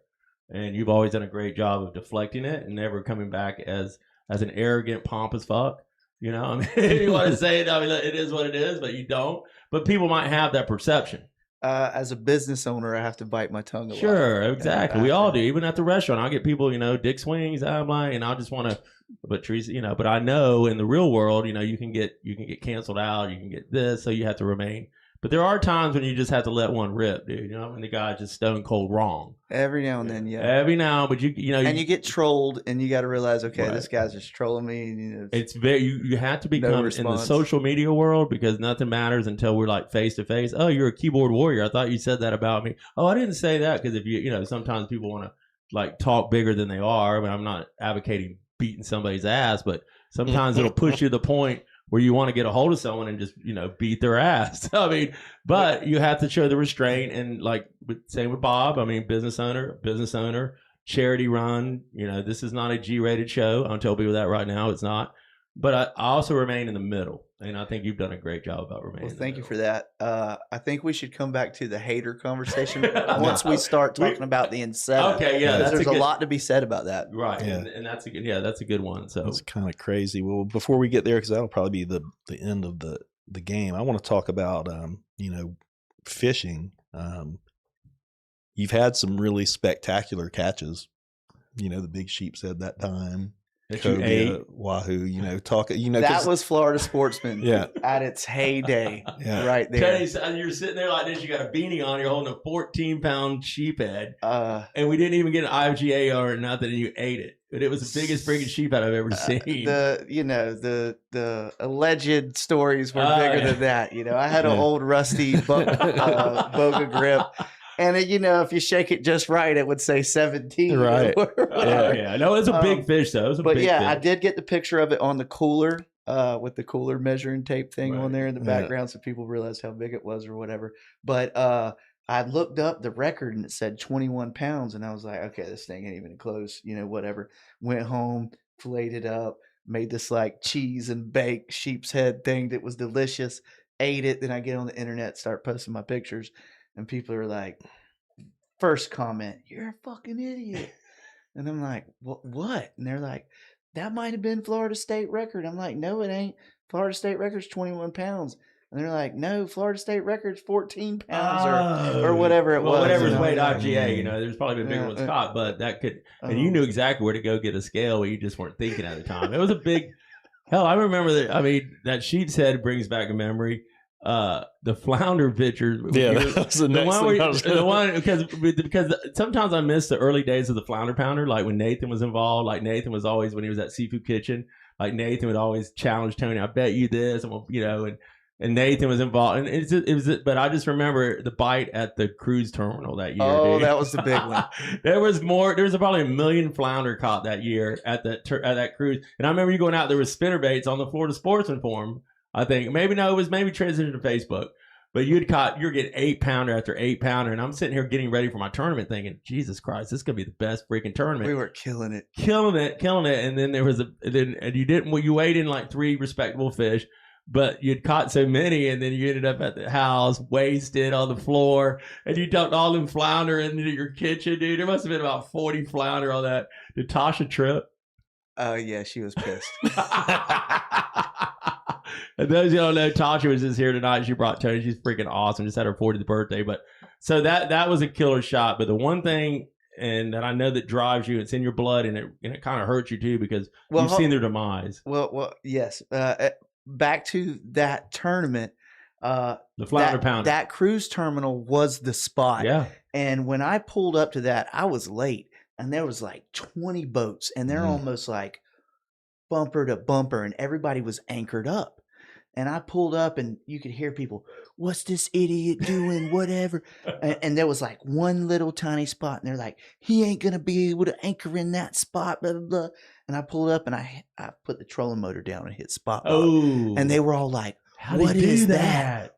And you've always done a great job of deflecting it and never coming back as an arrogant, pompous fuck. You know, I mean, if you want to say it, I mean, it is what it is, but you don't. But people might have that perception. As a business owner, I have to bite my tongue a lot. Sure, exactly. We all do. Even at the restaurant, I'll get people, you know, dick swings. I'm like, and I just want to, but Teresa, you know, but I know in the real world, you know, you can get canceled out. You can get this, so you have to remain. But there are times when you just have to let one rip, dude. You know, when the guy's just stone cold wrong. Every now and then, yeah. Every now, but you know, and you get trolled, and you got to realize, okay, right. This guy's just trolling me. And, you know, it's very you have to become in the social media world because nothing matters until we're like face to face. Oh, you're a keyboard warrior. I thought you said that about me. Oh, I didn't say that because if you know, sometimes people want to like talk bigger than they are. I mean, I'm not advocating beating somebody's ass, but sometimes it'll push you to the point where you want to get a hold of someone and just, you know, beat their ass. I mean, but you have to show the restraint and like same with Bob. I mean, business owner, charity run, you know, this is not a G-rated show. I'll tell people that right now. It's not. But I also remain in the middle. And I think you've done a great job about remaining. Well, thank you for that. I think we should come back to the hater conversation once we start talking about the incentive. Okay, yeah. There's a lot to be said about that. Right. Yeah. And that's a good one. So it's kind of crazy. Well, before we get there, because that'll probably be the end of the game, I want to talk about you know, fishing. You've had some really spectacular catches. You know, the big sheepshead that time. That you ate. Wahoo, you know, that was Florida Sportsman yeah. at its heyday, yeah. right there. You're sitting there like this, you got a beanie on, you're holding a 14-pound sheephead, and we didn't even get an IGA or nothing, and you ate it. But it was the biggest freaking sheep I've ever seen. The alleged stories were bigger than that. You know, I had an old rusty Boga grip. And you know, if you shake it just right, it would say 17. Right. Yeah. No, it's a big fish though. Fish. I did get the picture of it on the cooler, with the cooler measuring tape thing on there in the background, so people realized how big it was or whatever. But I looked up the record and it said 21 pounds, and I was like, okay, this thing ain't even close. You know, whatever. Went home, filleted it up, made this like cheese and bake sheep's head thing that was delicious. Ate it. Then I get on the internet, start posting my pictures. And people are like, first comment, you're a fucking idiot. And I'm like, what? And they're like, that might have been Florida State record. I'm like, no, it ain't. Florida State record's 21 pounds. And they're like, no, Florida State record's 14 pounds or whatever it was. Whatever's weighed IGA, you know, there's probably been bigger ones caught, but that could, and you knew exactly where to go get a scale, but you just weren't thinking at the time. It was a big, hell, I remember that. I mean, that sheep's head brings back a memory. The flounder picture, that was the one because sometimes I miss the early days of the flounder pounder, like when Nathan was involved. Like Nathan was always, when he was at Seafood Kitchen, like Nathan would always challenge Tony, I bet you this, you know, and Nathan was involved, and it was but I just remember the bite at the cruise terminal that year. Dude. That was the big one. There was probably 1 million flounder caught that year at that cruise, and I remember you going out there with spinner baits on the Florida Sportsman Forum. I think it was transition to Facebook, but you're getting 8-pounder after 8-pounder, and I'm sitting here getting ready for my tournament thinking, Jesus Christ, this is gonna be the best freaking tournament. We were killing it, and then there was you weighed in like 3 respectable fish, but you'd caught so many, and then you ended up at the house wasted on the floor, and you dumped all them flounder into your kitchen, dude. There must have been about 40 flounder on that. Did Tasha trip? Oh yeah, she was pissed. And those who don't know, Tasha was just here tonight. She brought Tony. She's freaking awesome. Just had her 40th birthday. But so that was a killer shot. But the one thing, and that I know that drives you, it's in your blood, and it kind of hurts you too because you've seen their demise. Well, yes. Back to that tournament. The flounder pounder. That cruise terminal was the spot. Yeah. And when I pulled up to that, I was late. and there was like 20 boats, and they're Mm. almost like bumper to bumper, and everybody was anchored up. And I pulled up, and you could hear people, "What's this idiot doing? Whatever." And there was like one little tiny spot, and they're like, "He ain't gonna be able to anchor in that spot." Blah blah blah. And I pulled up, and I put the trolling motor down and hit spot lock. Oh, And they were all like, how "What do you is do that?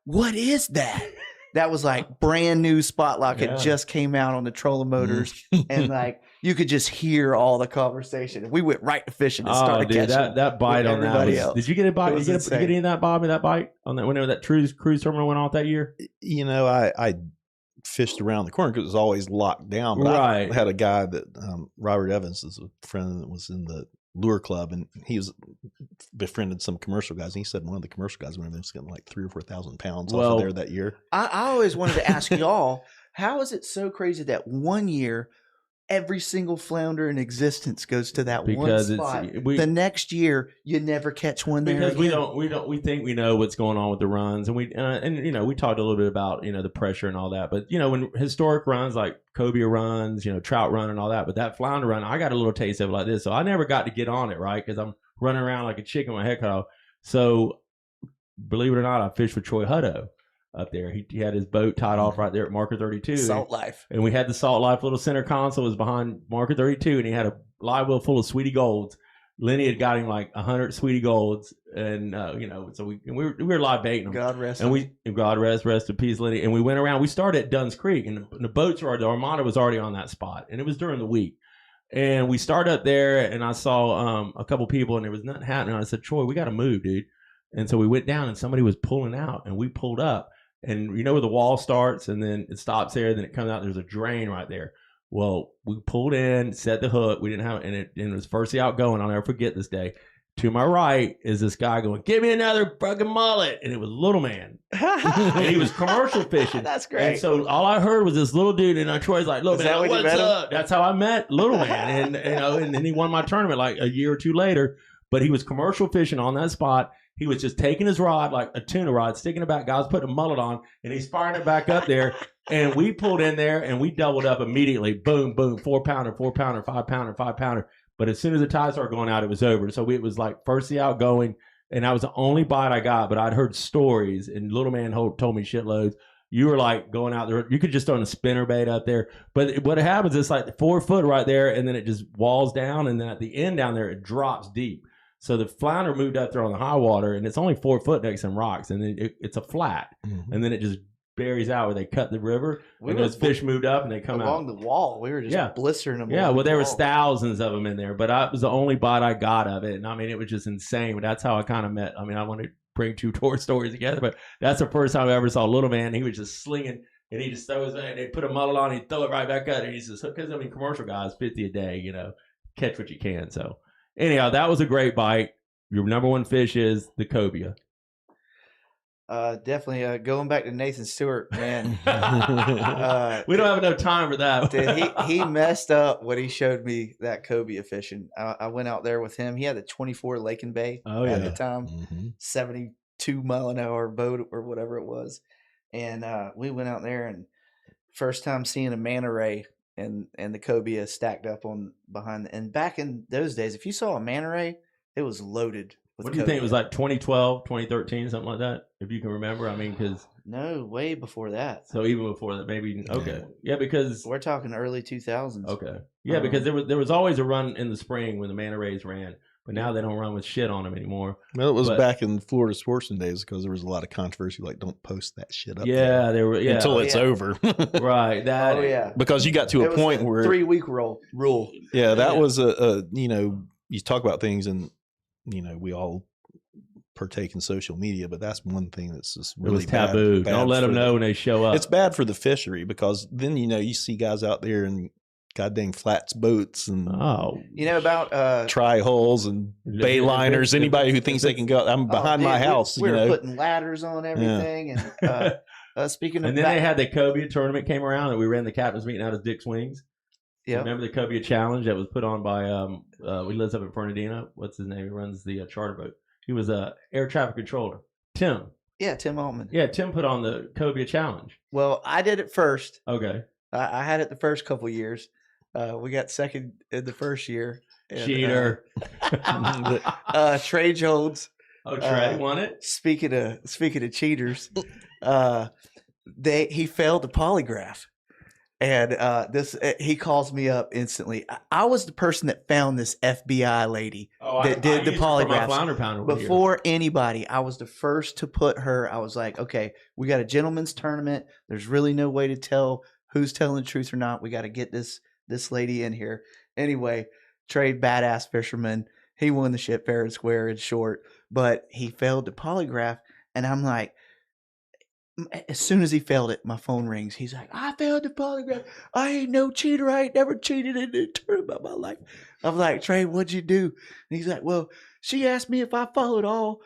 What is that?" That was like brand new spot lock. Yeah. It just came out on the trolling motors, and like you could just hear all the conversation. We went right to fishing and Oh, started dude, catching. that bite on that. everybody Was, else. did you get a bite? It was Did you get insane. any of that, Bobby? That bite on that whenever that cruise terminal went off that year? You know, I fished around the corner because it was always locked down. But Right. I had a guy that Robert Evans is a friend that was in the lure club, and he was befriended some commercial guys. And he said one of the commercial guys went was getting like 3,000 or 4,000 pounds off Well- of there that year. I always wanted to ask y'all, how is it so crazy that one year every single flounder in existence goes to that Because one spot? it's The next year you never catch one there because again. we think we know what's going on with the runs, and we you know, we talked a little bit about, you know, the pressure and all that, but you know, when historic runs like cobia runs, you know, trout run and all that, but that flounder run, I got a little taste of it like this, so I never got to get on it, right? Because I'm running around like a chicken with my head cut off. So believe it or not, I fished with Troy Hutto up there. He had his boat tied off right there at marker 32. Salt life. And we had the Salt Life little center console was behind marker 32, and he had a live well full of Sweetie Golds. Lenny had got him like 100 Sweetie Golds, and you know, so we were live baiting them. God rest And him. God rest in peace, Lenny. And we went around. We started at Dunn's Creek, and the boats were the Armada was already on that spot, and it was during the week. And we started up there, and I saw a couple people, and there was nothing happening. I said, "Troy, we got to move, dude." And so we went down, and somebody was pulling out, and we pulled up. And you know where the wall starts, and then it stops there, then it comes out. There's a drain right there. Well, we pulled in, set the hook. We didn't have, and it was first outgoing. I'll never forget this day. To my right is this guy going, "Give me another fucking mullet," and it was Little Man, and he was commercial fishing. That's great. And so all I heard was this little dude, and Troy's like, "Little Is Man, that when you what's met him? up?" That's how I met Little Man, and you know, and then he won my tournament like a year or two later. But he was commercial fishing on that spot. He was just taking his rod, like a tuna rod, sticking it back. Guys putting a mullet on, and he's firing it back up there. And we pulled in there, and we doubled up immediately. Boom, boom, 4-pounder, 4-pounder, 5-pounder, 5-pounder. But as soon as the tide started going out, it was over. So it was like first the outgoing, and that was the only bite I got. But I'd heard stories, and Little Man told me shitloads. You were like going out there. You could just throw a spinner bait out there. But what happens is like 4 foot right there, and then it just walls down, and then at the end down there, it drops deep. So the flounder moved up there on the high water, and it's only 4 foot next to some rocks, and then it's a flat, and then it just buries out where they cut the river, and those fish moved up, and they come along out the wall. We were just blistering them. Yeah, along well, the there was wall. thousands of them in there, but it was the only bite I got of it, and I mean, it was just insane. But that's how I kind of met. I mean, I want to bring two tour stories together, but that's the first time I ever saw Little Man. He was just slinging, and he just throws it, and they put a mullet on, and he'd throw it right back up, and he's just, because I mean, commercial guys, 50 a day, you know, catch what you can. So anyhow, that was a great bite. Your number one fish is the cobia. Definitely going back to Nathan Stewart, man. We don't have enough time for that. Dude, he messed up when he showed me that cobia fishing. I went out there with him. He had a 24 Lake and Bay at the time, 72 mile an hour boat or whatever it was. And we went out there, and first time seeing a manta ray and the cobia stacked up on behind. And back in those days, if you saw a manta ray, it was loaded. What do you think? It was like 2012, 2013, something like that, if you can remember? I mean, because... No, way before that. So even before that, maybe... Okay. Yeah, because... We're talking early 2000s. Okay. Yeah, because there was always a run in the spring when the manta rays ran, but now they don't run with shit on them anymore. Well, it was back in Florida Sportsman days because there was a lot of controversy, like, don't post that shit up there. There were... Yeah. Until it's over. Right. That. Oh, yeah. Because you got to a point where... 3-week rule. Yeah, that was a, you know, you talk about things and, you know, we all partake in social media, but that's one thing that's just really it was taboo. bad Don't let them know when they show up. It's bad for the fishery because then, you know, you see guys out there in goddamn flats boats and you know about try holes and bay liners. Anybody who thinks they can go, I'm behind my house. We were you know? putting ladders on everything, and speaking of and then they had the cobia tournament came around, and we ran the captain's meeting out of Dick's Wings. Yeah, remember the cobia challenge that was put on by he lives up in Fernandina. What's his name? He runs the charter boat. He was a air traffic controller. Tim. Yeah, Tim Altman. Yeah, Tim put on the cobia challenge. Well, I did it first. Okay. I had it the first couple of years, We got second in the first year. And, Cheater. Trey Jones. Oh, Trey won it. Speaking of cheaters, he failed the polygraph, and he calls me up instantly. I was the person that found this FBI lady that did the polygraph before anybody. I was the first to put her. I was like, okay, we got a gentleman's tournament. There's really no way to tell who's telling the truth or not. We got to get this lady in here. Anyway, Trey, badass fisherman. He won the ship fair and square and short, but he failed the polygraph. And I'm like, as soon as he failed it, my phone rings. He's like, I failed the polygraph. I ain't no cheater. I ain't never cheated in a tournament in my life. I'm like, Trey, what'd you do? And he's like, well, she asked me if I followed all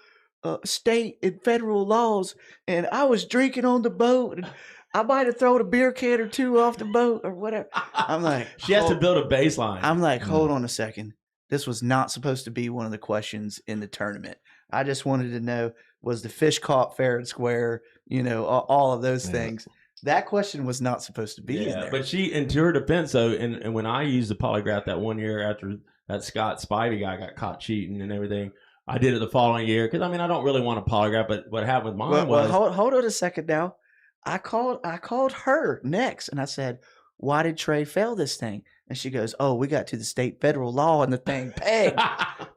state and federal laws, and I was drinking on the boat, and I might have thrown a beer can or two off the boat or whatever. I'm like, she has to build a baseline. I'm like, hold on a second. This was not supposed to be one of the questions in the tournament. I just wanted to know, was the fish caught fair and square? All of those things. That question was not supposed to be in there. But in her defense, though, and when I used the polygraph that one year after that Scott Spivey guy got caught cheating and everything, I did it the following year because I don't really want a polygraph. But what happened with mine was, hold on a second now. I called her next and I said, why did Trey fail this thing? And she goes, oh, we got to the state federal law and the thing pegged.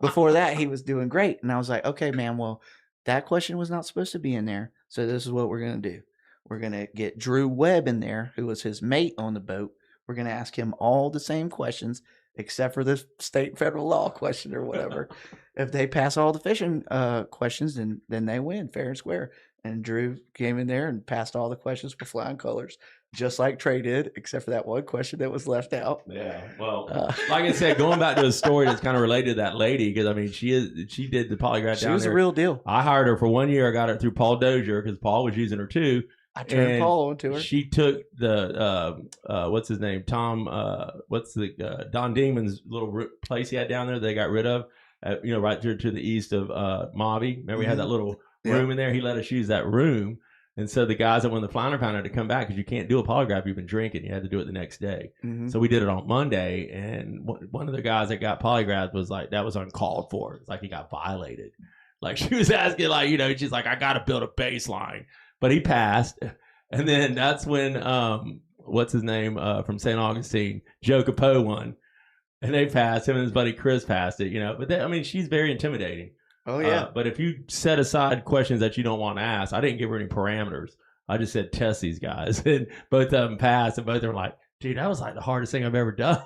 Before that, he was doing great. And I was like, okay, man, well, that question was not supposed to be in there. So this is what we're going to do. We're going to get Drew Webb in there, who was his mate on the boat. We're going to ask him all the same questions, except for the state federal law question or whatever. If they pass all the fishing questions, then they win fair and square. And Drew came in there and passed all the questions with flying colors, just like Trey did, except for that one question that was left out. Yeah. Well, like I said, going back to a story that's kind of related to that lady, because she did the polygraph down there. She was a real deal. I hired her for 1 year. I got her through Paul Dozier because Paul was using her too. I turned Paul on to her. She took the what's his name? Tom. Don Demon's little place he had down there. They got rid of. Right there to the east of Mobby. Remember, we had that little room in there. He let us use that room. And so the guys that won the flounder pounder had to come back because you can't do a polygraph. You've been drinking. You had to do it the next day. Mm-hmm. So we did it on Monday. And one of the guys that got polygraphed was like, that was uncalled for. It's like he got violated. Like she was asking, she's like, I got to build a baseline. But he passed. And then that's when, what's his name from St. Augustine, Joe Capoe won. And they passed. Him and his buddy Chris passed it, But she's very intimidating. Oh, yeah. But if you set aside questions that you don't want to ask, I didn't give her any parameters. I just said, test these guys. And both of them passed. And both of them were like, dude, that was like the hardest thing I've ever done.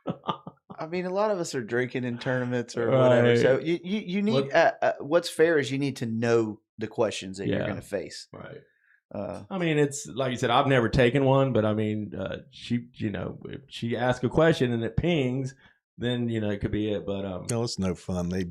A lot of us are drinking in tournaments or whatever. So you need, what's fair is you need to know the questions that you're going to face. Right. It's like you said, I've never taken one, but she, if she asks a question and it pings, then, it could be it. But, no, it's no fun. They,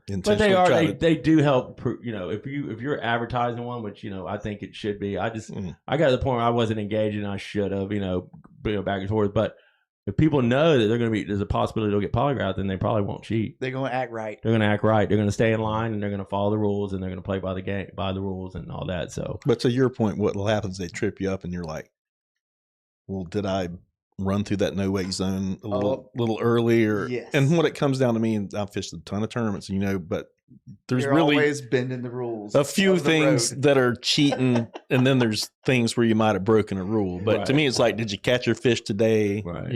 but they do help, if you're advertising one, which, I think it should be. I got to the point where I wasn't engaged and I should have, back and forth. But if people know that there's a possibility they'll get polygraphed, then they probably won't cheat. They're going to act right. They're going to act right. They're going to stay in line and they're going to follow the rules and they're going to play by the rules and all that. So, but to your point, what will happen is they trip you up and you're like, well, did I run through that no wake zone a little early? Yes. And what it comes down to me, and I've fished a ton of tournaments, but there's You're really always bending the rules. A few things that are cheating, and then there's things where you might have broken a rule. But to me, it's like, did you catch your fish today? Right.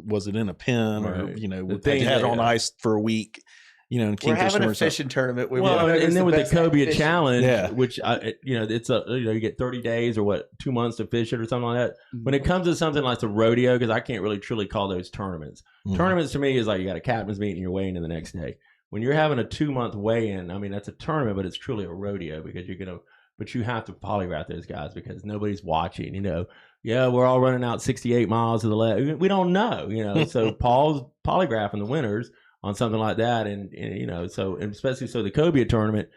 Was it in a pen, or the they had it on ice for a week? And we're having a fishing tournament. And then with the Cobia challenge, which it's you get 30 days or 2 months to fish it or something like that. Mm-hmm. When it comes to something like the rodeo, because I can't really truly call those tournaments. Mm-hmm. Tournaments to me is like you got a captain's meeting, you're weighing in the next day. When you're having a 2 month weigh-in, that's a tournament, but it's truly a rodeo because but you have to polygraph those guys because nobody's watching. We're all running out 68 miles to the left. We don't know. So Paul's polygraphing the winners on something like that, and especially the Cobia tournament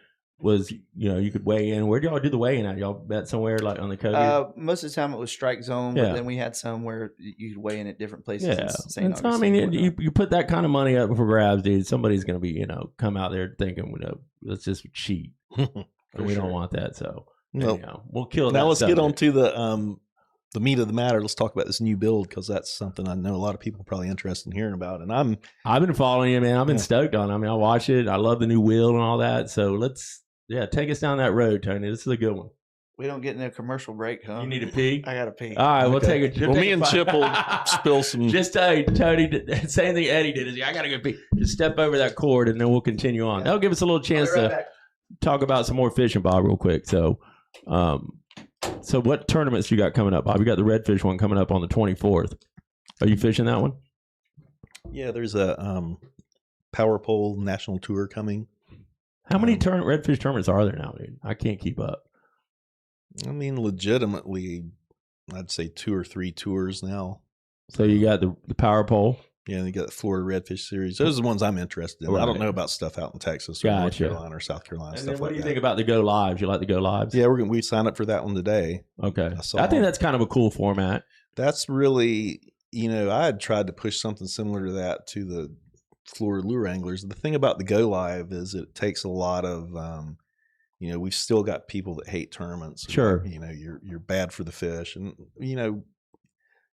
was you could weigh in. Where do y'all do the weigh-in at? Y'all bet somewhere like on the Cobia? Most of the time it was strike zone, but then we had some where you could weigh in at different places. You put that kind of money up for grabs, dude. Somebody's going to be come out there thinking let's just cheat. We don't want that. So we'll kill that. Now let's get on to the the meat of the matter, let's talk about this new build, because that's something I know a lot of people are probably interested in hearing about. And I've been following it, man. I've been stoked on it. I mean, I watch it. I love the new wheel and all that. So let's, take us down that road, Tony. This is a good one. We don't get in a commercial break, huh? You need to pee? I got to pee. All right, we'll take a Well, me and Chip will spill some. Just Tony, same thing Eddie did. Is I got to go pee. Just step over that cord and then we'll continue on. That'll give us a little chance to talk about some more fishing, Bob, real quick. So, so what tournaments you got coming up, Bob? You got the redfish one coming up on the 24th. Are you fishing that one? Yeah, there's a Power Pole National Tour coming. How many redfish tournaments are there now, dude? I can't keep up. I mean, legitimately, I'd say 2 or 3 tours now. So you got the Power Pole. Yeah, and you got the Florida Redfish Series. Those are the ones I'm interested in. Right. I don't know about stuff out in Texas or North Carolina or South Carolina. And stuff then what like do you that. think about the Go Lives? You like the Go Lives? Yeah, we signed up for that one today. Okay. I think that's kind of a cool format. That's really, I had tried to push something similar to that to the Florida lure anglers. The thing about the Go Live is it takes a lot of, we've still got people that hate tournaments. Sure. You're bad for the fish, and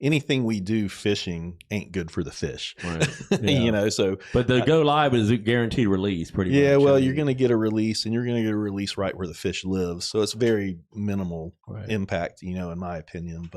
anything we do fishing ain't good for the fish. Right. Yeah. So. But the Go Live is a guaranteed release, pretty much. Yeah, well, you're going to get a release, and you're going to get a release right where the fish lives. So it's very minimal impact, in my opinion.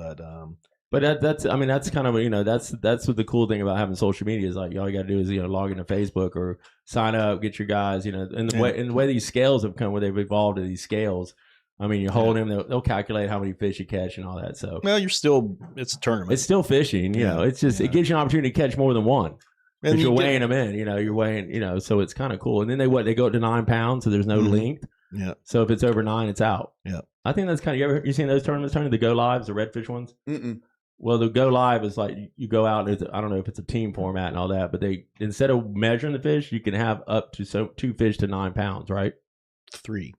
But that's kind of that's what the cool thing about having social media is. Like, all you got to do is log into Facebook or sign up, get your guys. And the way these scales have come, where they've evolved to these scales. I mean, you hold them, they'll calculate how many fish you catch and all that. So, well, it's a tournament. It's still fishing, It's just it gives you an opportunity to catch more than one. And you're weighing them in, you're weighing, so it's kind of cool. And then they go up to 9 pounds, so there's no length. Yeah. So if it's over 9, it's out. Yeah. I think that's kind of you seen those tournaments, Tony? The Go Lives, the redfish ones. Mm-mm. Well, the Go Live is like you go out and I don't know if it's a team format and all that, but they instead of measuring the fish, you can have up to 2 fish to 9 pounds, right? 3.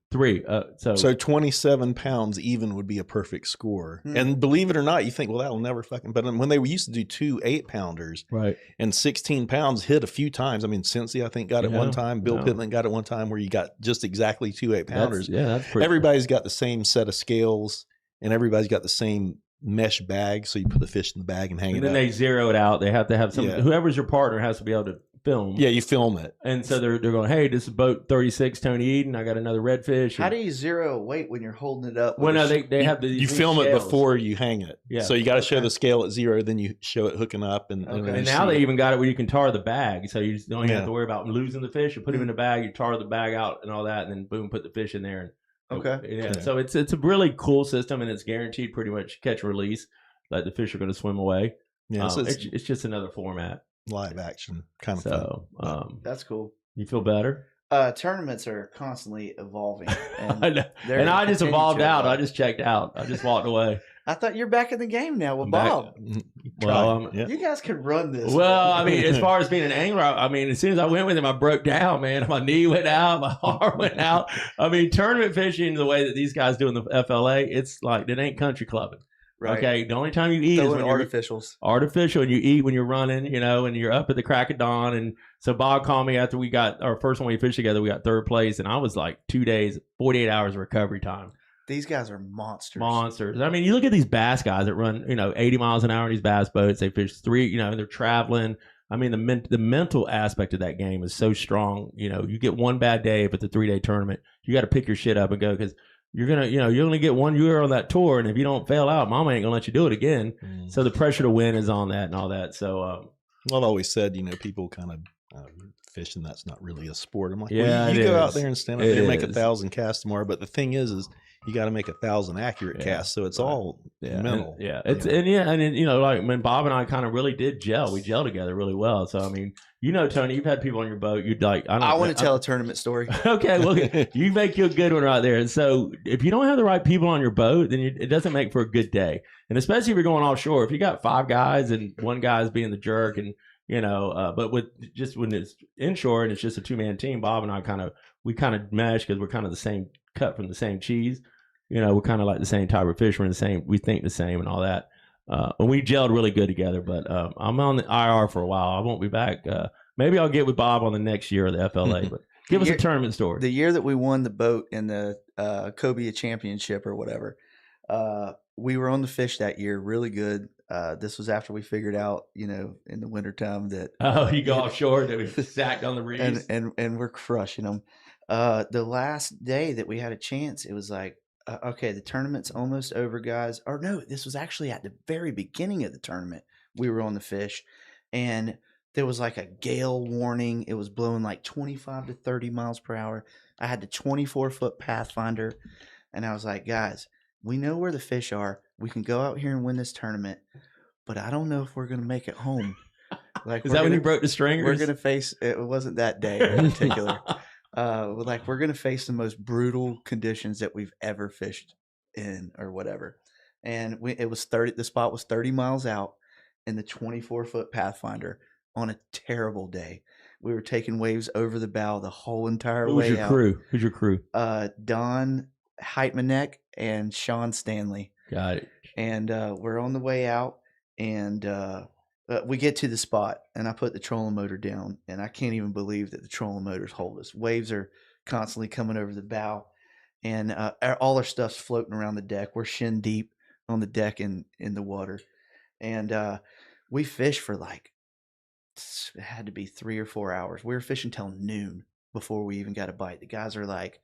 So 27 pounds even would be a perfect score. And believe it or not, you think, well, that'll never fucking. But when they used to do 2 8-pounders, right, and 16 pounds hit a few times. I mean, Cincy, I think, got it one time. Bill Pittman got it one time, where you got just exactly 2 8-pounders. That's pretty. Everybody's got the same set of scales, and everybody's got the same mesh bag. So you put the fish in the bag and hang it. And then up. they zero it out. They have to have some. Whoever's your partner has to be able to film. Yeah, you film it. And so they're going, hey, this is boat 36 Tony Eden. I got another redfish. How do you zero weight when you're holding it up? Well, no, they have the. You film scales. it before you hang it. Yeah. So you got to show the scale at 0, then you show it hooking up, and now they even got it where you can tar the bag, so you just don't even have to worry about losing the fish. You put him in the bag, you tar the bag out and all that, and then boom, put the fish in there. And, so it's a really cool system, and it's guaranteed pretty much catch and release. Like the fish are going to swim away. Yeah, it's just another format. Live action kind of fun. That's cool. You feel better? Tournaments are constantly evolving. And I just evolved out. I just checked out. I just walked away. I thought you're back in the game now with Bob. Well, you guys could run this. Well, I mean, as far as being an angler, I mean, as soon as I went with him, I broke down, man. My knee went out, my arm went out. I mean, tournament fishing, the way that these guys do in the FLA, it's like, it ain't country clubbing. Right. Okay. The only time you eat is when artificial, and you eat when you're running, and you're up at the crack of dawn. And so Bob called me after we got our first one we fished together. We got 3rd place, and I was like 2 days, 48 hours of recovery time. These guys are monsters. I mean, you look at these bass guys that run, 80 miles an hour in these bass boats. They fish 3, they're traveling. I mean, the mental aspect of that game is so strong. You get one bad day, if it's a 3-day tournament, you got to pick your shit up and go, because you're gonna, you only get 1 year on that tour, and if you don't fail out, Mama ain't gonna let you do it again. So the pressure to win is on that and all that. So, I've always said, people kind of fishing, that's not really a sport. I'm like, you is. go out there and stand up there and make 1,000 casts tomorrow, but the thing is you got to make 1,000 accurate casts, so it's all mental. Like when Bob and I kind of really did gel, we gel together really well. So I mean, Tony, you've had people on your boat. You'd like, I want to tell a tournament story. Okay, well, you make you a good one right there. And so if you don't have the right people on your boat, then it doesn't make for a good day. And especially if you're going offshore, if you got 5 guys and one guy's being the jerk, and but when it's inshore and it's just a 2-man team, Bob and I kind of mesh, because we're kind of the same cut from the same cheese. We're kind of like the same type of fish. We're the same. We think the same and all that. And we gelled really good together. But I'm on the IR for a while. I won't be back. Maybe I'll get with Bob on the next year of the FLA. But give us a tournament story. The year that we won the boat in the Cobia Championship or whatever, We were on the fish that year, really good. This was after we figured out, in the wintertime that you go offshore to be sacked on the reefs. and we're crushing them. The last day that we had a chance, it was like, okay, the tournament's almost over, guys. Or no, this was actually at the very beginning of the tournament. We were on the fish, and there was like a gale warning. It was blowing like 25 to 30 miles per hour. I had the 24-foot Pathfinder, and I was like, guys, we know where the fish are. We can go out here and win this tournament, but I don't know if we're going to make it home. Like, is that when you broke the stringers? We're going to face, it wasn't that day in particular. We're going to face the most brutal conditions that we've ever fished in or whatever. And the spot was 30 miles out in the 24-foot Pathfinder on a terrible day. We were taking waves over the bow the whole entire way out. Who's your crew? Don Heitmanek and Sean Stanley. Got it. And we're on the way out, and we get to the spot, and I put the trolling motor down, and I can't even believe that the trolling motors hold us. Waves are constantly coming over the bow, and all our stuff's floating around the deck. We're shin deep on the deck in the water, and we fished for like, it had to be 3 or 4 hours. We were fishing till noon before we even got a bite. The guys are like,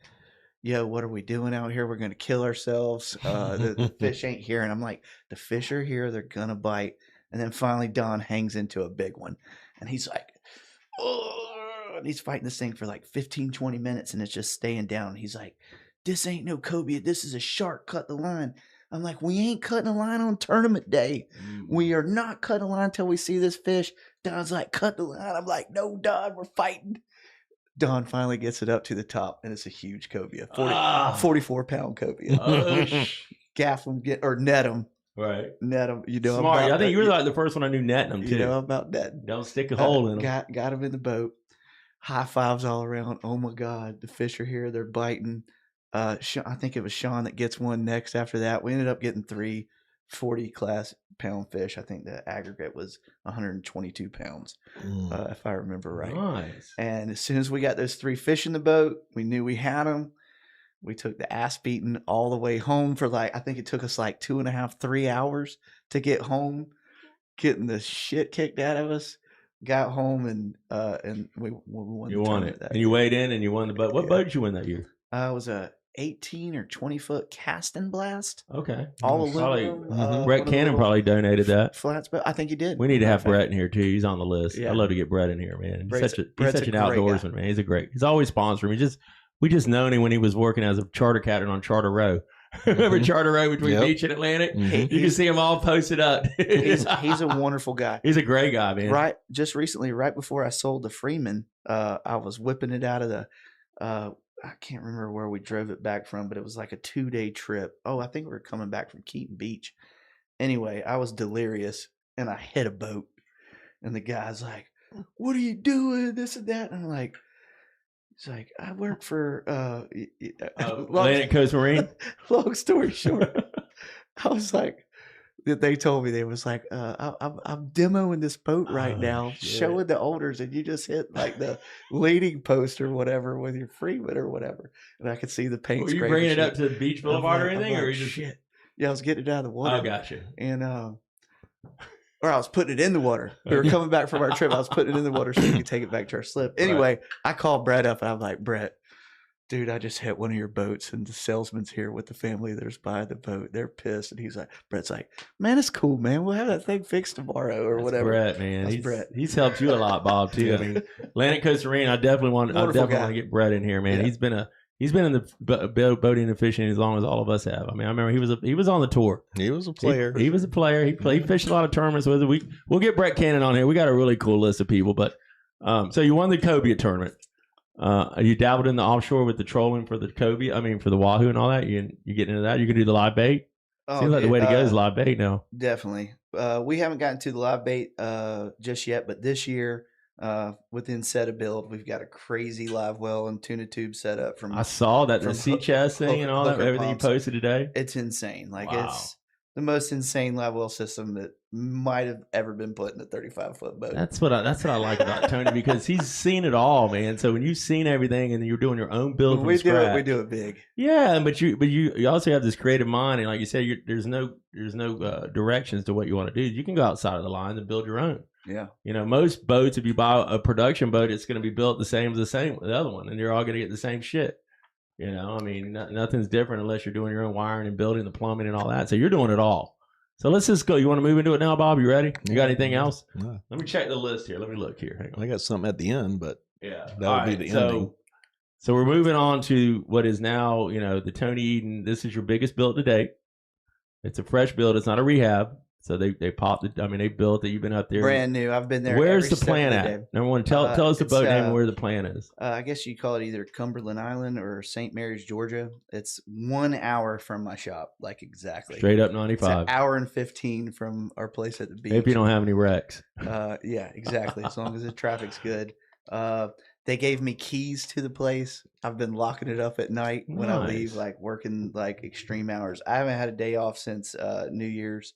yo, what are we doing out here? We're going to kill ourselves. The fish ain't here. And I'm like, the fish are here. They're going to bite. And then finally Don hangs into a big one. And he's like, oh, and he's fighting this thing for like 15, 20 minutes. And it's just staying down. He's like, this ain't no cobia. This is a shark. Cut the line. I'm like, we ain't cutting a line on tournament day. We are not cutting a line until we see this fish. Don's like, cut the line. I'm like, no, Don, we're fighting. Don finally gets it up to the top, and it's a huge cobia, 44-pound cobia. Gaff him, net him. Right. Net him. Smart. I think you were like the first one I knew netting them, too. You know about netting. Don't stick a hole in them. Got him in the boat. High fives all around. Oh, my God. The fish are here. They're biting. I think it was Sean that gets one next after that. We ended up getting 3 40-class pound fish. I think the aggregate was 122 pounds, if I remember right. Nice. And as soon as we got those 3 fish in the boat, we knew we had them. We took the ass beating all the way home for I think it took us like 2.5, 3 hours to get home, getting the shit kicked out of us. Got home and we won. You won it. And you weighed in and you won the boat. What boat did you win that year? It was a 18 or 20-foot cast and blast. Okay. All aluminum. Brett Cannon probably donated that. Flats, but I think he did. We need to have Brett in here too. He's on the list. Yeah. I'd love to get Brett in here, man. He's such an outdoorsman, guy. man. He's always sponsoring. We just known him when he was working as a charter captain on Charter Row. Remember Charter Row between Beach and Atlantic? Mm-hmm. You can see him all posted up. he's a wonderful guy. He's a great guy, man. Just recently, right before I sold the Freeman, I was whipping it out of the I can't remember where we drove it back from, but it was like a 2-day trip. Oh, I think we were coming back from Keaton Beach. Anyway, I was delirious, and I hit a boat. And the guy's like, what are you doing? This and that. And I'm like, he's like, I work for Atlantic Coast Marine. Long story short, I was like, they told me, they was like, I'm demoing this boat right now, showing the owners, and you just hit like the leading post or whatever with your Freeman or whatever, and I could see the paint. Were you bringing it up to the Beach Boulevard or anything, or you just shit? Yeah, I was getting it out of the water. Oh, gotcha. And or I was putting it in the water. We were coming back from our trip. I was putting it in the water so we could take it back to our slip. Anyway, I called Brett up, and I'm like, Brett, dude, I just hit one of your boats, and the salesman's here with the family that's by the boat. They're pissed. And Brett's like, man, it's cool, man. We'll have that thing fixed tomorrow or whatever. Brett, man. Brett. He's helped you a lot, Bob, too. Yeah. I mean, Atlantic Coast Marine, I definitely want to get Brett in here, man. Yeah. He's been in the boating and fishing as long as all of us have. I mean, I remember he was on the tour. He was a player. He was a player. He fished a lot of tournaments with it. We'll get Brett Cannon on here. We got a really cool list of people. But so you won the cobia tournament. You dabbled in the offshore with the trolling for the cobia. I mean, for the wahoo and all that. You getting into that? You can do the live bait. Seems like the way to go is live bait now. Definitely. We haven't gotten to the live bait just yet, but this year, within Set a Build, we've got a crazy live well and tuna tube set up. I saw that the sea chest thing and all that, everything you posted today. It's insane. Like the most insane live well system that might have ever been put in a 35-foot boat. That's what I like about Tony, because he's seen it all, man. So when you've seen everything and you're doing your own build from scratch, we do it big. Yeah, but you also have this creative mind, and like you said, there's no directions to what you want to do. You can go outside of the lines and build your own. Yeah. Most boats, if you buy a production boat, it's going to be built the same as the other one, and you're all going to get the same shit. Nothing's different unless you're doing your own wiring and building the plumbing and all that. So you're doing it all. So let's just go. You want to move into it now, Bob? You ready? You got anything else? No. Let me check the list here. Let me look here. Hang on. I got something at the end, but yeah, that would be the ending. So we're moving on to what is now, the Tony Eden. This is your biggest build to date. It's a fresh build. It's not a rehab. So they popped it. I mean, they built it. You've been up there. Brand new. I've been there. Where's the plan at? Number one, tell us the boat name and where the plan is. I guess you call it either Cumberland Island or St. Mary's, Georgia. It's 1 hour from my shop, like exactly. Straight up It's 95. an hour and 15 from our place at the beach. If you don't have any wrecks. Yeah, exactly. As long as the traffic's good. They gave me keys to the place. I've been locking it up at night when I leave, like working like extreme hours. I haven't had a day off since New Year's.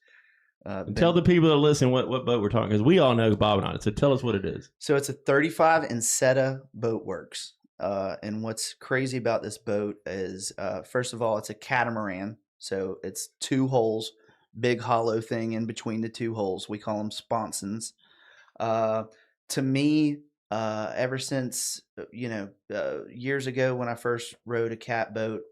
Tell the people that listen what boat we're talking, because we all know Bob and I. So tell us what it is. So it's a 35 Insetta Boat Works. And what's crazy about this boat is, first of all, it's a catamaran. So it's 2 holes, big hollow thing in between the 2 holes. We call them sponsons. To me, ever since, years ago when I first rode a cat boat,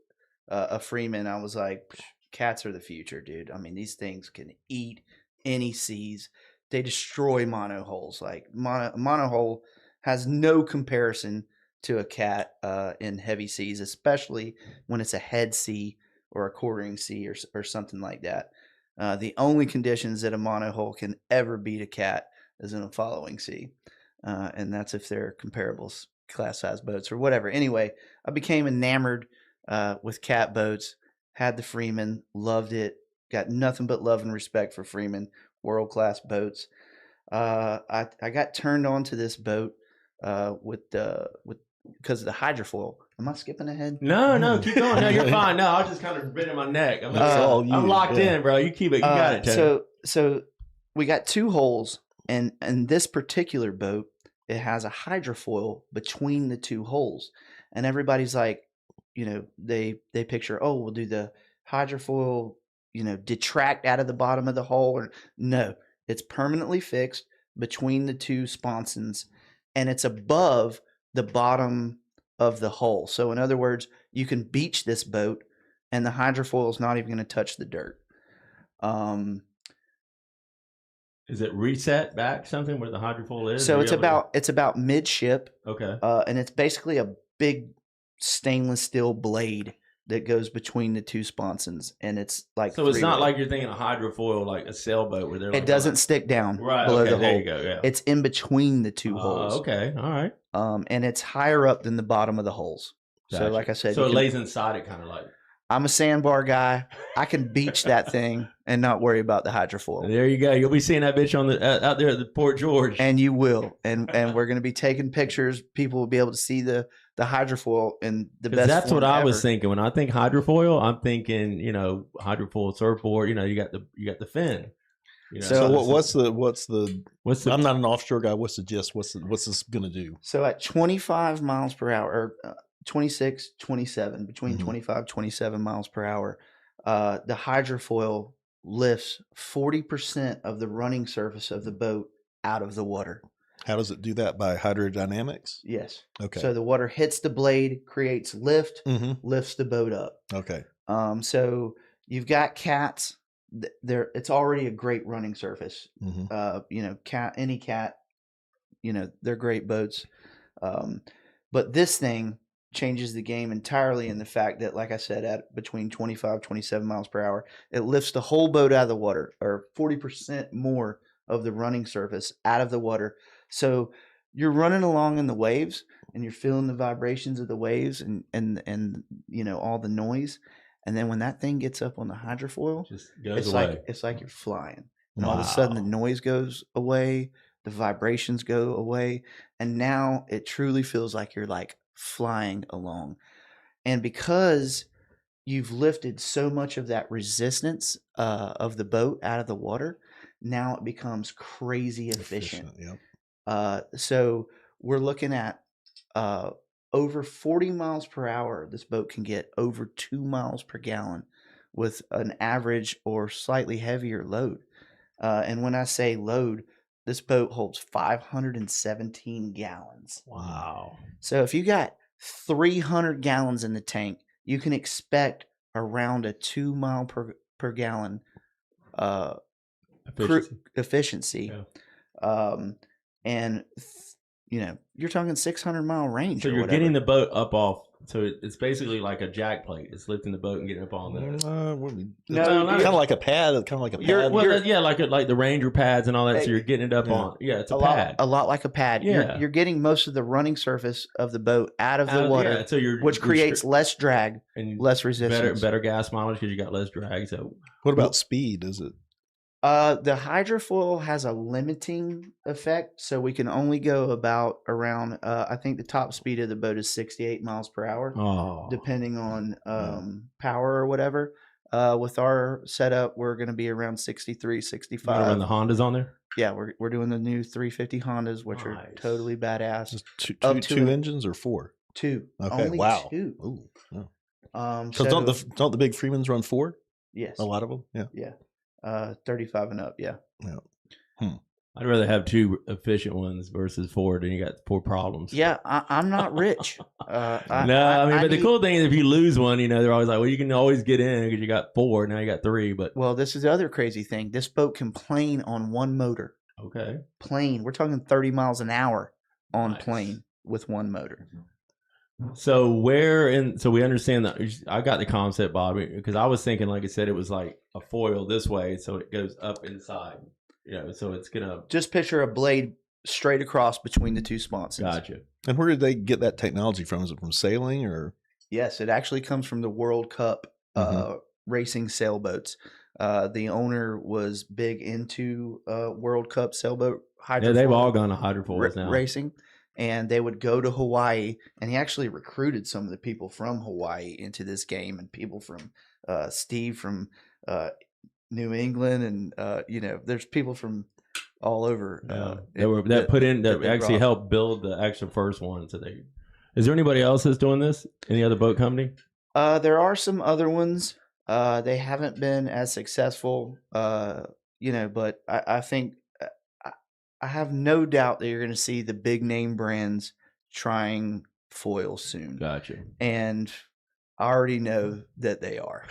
a Freeman, I was like, cats are the future, dude. I mean, these things can eat any seas. They destroy monohulls. Like monohull has no comparison to a cat in heavy seas, especially when it's a head sea or a quartering sea or something like that. The only conditions that a monohull can ever beat a cat is in a following sea, and that's if they're comparable class size boats or whatever. Anyway, I became enamored with cat boats. Had the Freeman, loved it, got nothing but love and respect for Freeman, world-class boats. I got turned on to this boat because of the hydrofoil. Am I skipping ahead? No, keep going. No, you're fine. No, I was just kind of bending my neck. I'm locked in, bro. You keep it. You got it, Tony. So we got 2 holes, and this particular boat, it has a hydrofoil between the 2 holes, and everybody's like, they picture, oh, we'll do the hydrofoil, detract out of the bottom of the hull. Or no, it's permanently fixed between the 2 sponsons, and it's above the bottom of the hull. So in other words, you can beach this boat, and the hydrofoil is not even going to touch the dirt. Is it reset back something where the hydrofoil is? So it's about midship. Okay. And it's basically a big stainless steel blade that goes between the 2 sponsons, and it's like, so it's not like you're thinking a hydrofoil like a sailboat where they're like, it doesn't stick down below the hull. There you go. Yeah. It's in between the 2 holes. Okay, all right. And it's higher up than the bottom of the holes. Gotcha. So like I said, so it lays inside it, kind of like. I'm a sandbar guy. I can beach that thing and not worry about the hydrofoil. There you go. You'll be seeing that bitch on out there at the Port George, and you will. And we're going to be taking pictures. People will be able to see the hydrofoil in the best. That's what I was ever. thinking when I think hydrofoil. I'm thinking, hydrofoil surfboard. You got the fin. So what's the? I'm not an offshore guy. What's the gist? What's this gonna do? So at 25 miles per hour, or 26, 27, between 25, 27 miles per hour, the hydrofoil lifts 40% of the running surface of the boat out of the water. How does it do that? By hydrodynamics? Yes. Okay. So the water hits the blade, creates lift, lifts the boat up. Okay. So you've got cats. It's already a great running surface. Any cat, they're great boats. But this thing changes the game entirely in the fact that, like I said, at between 25, 27 miles per hour, it lifts the whole boat out of the water, or 40% more of the running surface out of the water. So you're running along in the waves, and you're feeling the vibrations of the waves and all the noise. And then when that thing gets up on the hydrofoil, just goes away. It's like you're flying. And all of a sudden the noise goes away, the vibrations go away, and now it truly feels like you're like flying along. And because you've lifted so much of that resistance of the boat out of the water. Now it becomes crazy efficient. Yep. So we're looking at over 40 miles per hour. This boat can get over 2 miles per gallon with an average or slightly heavier load. And when I say load, this boat holds 517 gallons. Wow. So if you got 300 gallons in the tank, you can expect around a 2 mile per gallon efficiency. Yeah. And you're talking 600-mile range. So or you're whatever. getting the boat up off. So it's basically like a jack plate. It's lifting the boat and getting up on there. Kind of like a pad. Kind of like a pad. Like the Ranger pads and all that. So you're getting it up on. Yeah, it's a pad. A lot like a pad. Yeah. You're getting most of the running surface of the boat out of the water, which creates less drag and less resistance. Better gas mileage because you got less drag. So what about speed? Is it? The hydrofoil has a limiting effect, so we can only go about around. I think the top speed of the boat is 68 miles per hour, depending on power or whatever. With our setup, we're going to be around 63, 65. You run the Hondas on there? Yeah, we're doing the new 350 Hondas, which are totally badass. Just two engines or four? Two. Okay. Only wow. Two. Ooh. So don't the big Freemans run four? Yes. A lot of them. Yeah. Yeah. 35 and up. Yeah. Yeah. I'd rather have two efficient ones versus four, then you got four problems. Yeah, I'm not rich. The cool thing is if you lose one, they're always like, well, you can always get in because you got four. Now you got three. But this is the other crazy thing. This boat can plane on one motor. Okay. Plane. We're talking 30 miles an hour on plane with one motor. So so we understand that. I got the concept, Bob, because I was thinking, like I said, it was like a foil this way, so it goes up inside. So it's gonna just picture a blade straight across between the two sponsons. Gotcha. And where did they get that technology from? Is it from sailing or? Yes, it actually comes from the World Cup racing sailboats. The owner was big into World Cup sailboat hydrofoil. Yeah, they've all gone to hydrofoils now. Racing. And they would go to Hawaii, and he actually recruited some of the people from Hawaii into this game, and people from Steve from New England, and there's people from all over. That actually helped build the actual first one. So is there anybody else that's doing this? Any other boat company? There are some other ones. They haven't been as successful, but I think. I have no doubt that you're going to see the big name brands trying foil soon. Gotcha. And I already know that they are.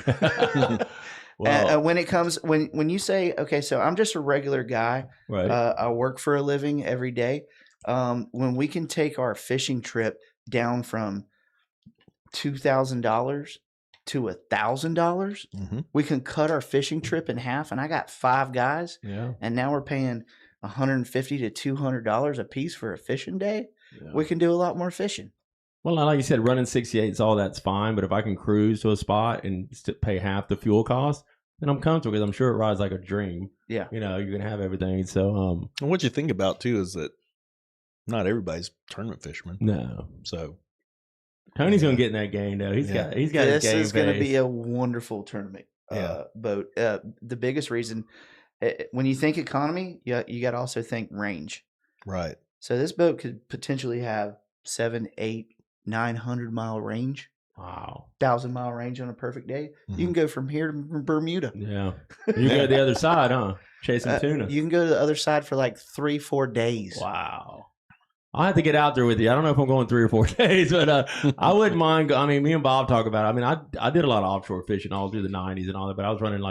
Well, when it comes, when you say, okay, so I'm just a regular guy. Right. I work for a living every day. When we can take our fishing trip down from $2,000 to $1,000, we can cut our fishing trip in half. And I got 5 guys. Yeah. And now we're paying $150 to $200 a piece for a fishing day. Yeah. We can do a lot more fishing. Well, like you said, running 68s, all that's fine. But if I can cruise to a spot and pay half the fuel cost, then I'm comfortable because I'm sure it rides like a dream. Yeah. You're going to have everything. So, and what you think about too is that not everybody's tournament fisherman. No. So Tony's going to get in that game though. He's got his game. This is going to be a wonderful tournament boat. The biggest reason, when you think economy, you got to also think range. Right. So this boat could potentially have 700, 800, 900 mile range. Wow. 1,000-mile range on a perfect day. You can go from here to Bermuda. Yeah. You go to the other side, huh? Chasing tuna. You can go to the other side for like 3-4 days. Wow. I'll have to get out there with you. I don't know if I'm going 3 or 4 days, but I wouldn't mind. I mean, me and Bob talk about it. I mean, I did a lot of offshore fishing all through the 90s and all that, but I was running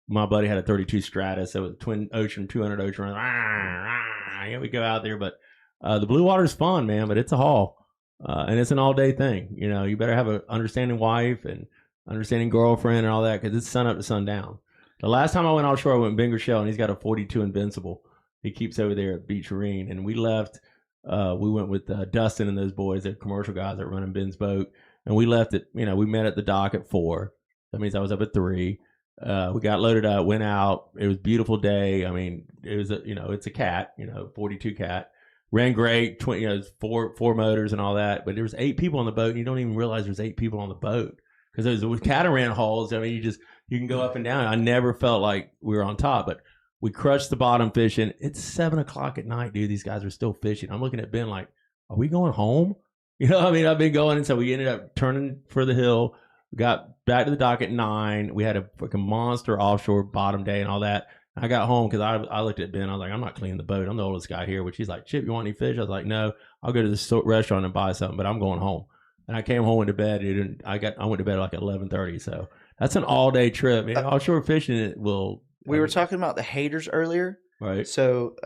my buddy had a 32 Stratus, so it was twin ocean, 200 ocean run. Yeah, we go out there, but the blue water's fun, man, but it's a haul. And it's an all-day thing. You better have an understanding wife and understanding girlfriend and all that because it's sun up to sundown. The last time I went offshore, I went with Bing Rochelle, and he's got a 42 Invincible. He keeps over there at Beach Marine, and we left. We went with Dustin and those boys, they're commercial guys that were running Ben's boat, and we left it. We met at the dock at 4. That means I was up at 3. We got loaded up, went out. It was a beautiful day. I mean, it was it's a cat, 42 cat. Ran great, 4 motors and all that. But there was 8 people on the boat, and you don't even realize there's 8 people on the boat because it was with catamaran hulls. I mean, you can go up and down. I never felt like we were on top, but we crushed the bottom fishing. It's 7:00 at night, dude. These guys are still fishing. I'm looking at Ben like, are we going home? You know, I mean, I've been going, and so we ended up turning for the hill. We got back to the dock at 9. We had a freaking monster offshore bottom day and all that. I got home because I looked at Ben. I was like, I'm not cleaning the boat. I'm the oldest guy here. Which he's like, Chip, you want any fish? I was like, no. I'll go to the restaurant and buy something, but I'm going home. And I came home, went to bed, dude, and I went to bed at like 11:30. So that's an all day trip. Man, offshore fishing it will. We were talking about the haters earlier, right? So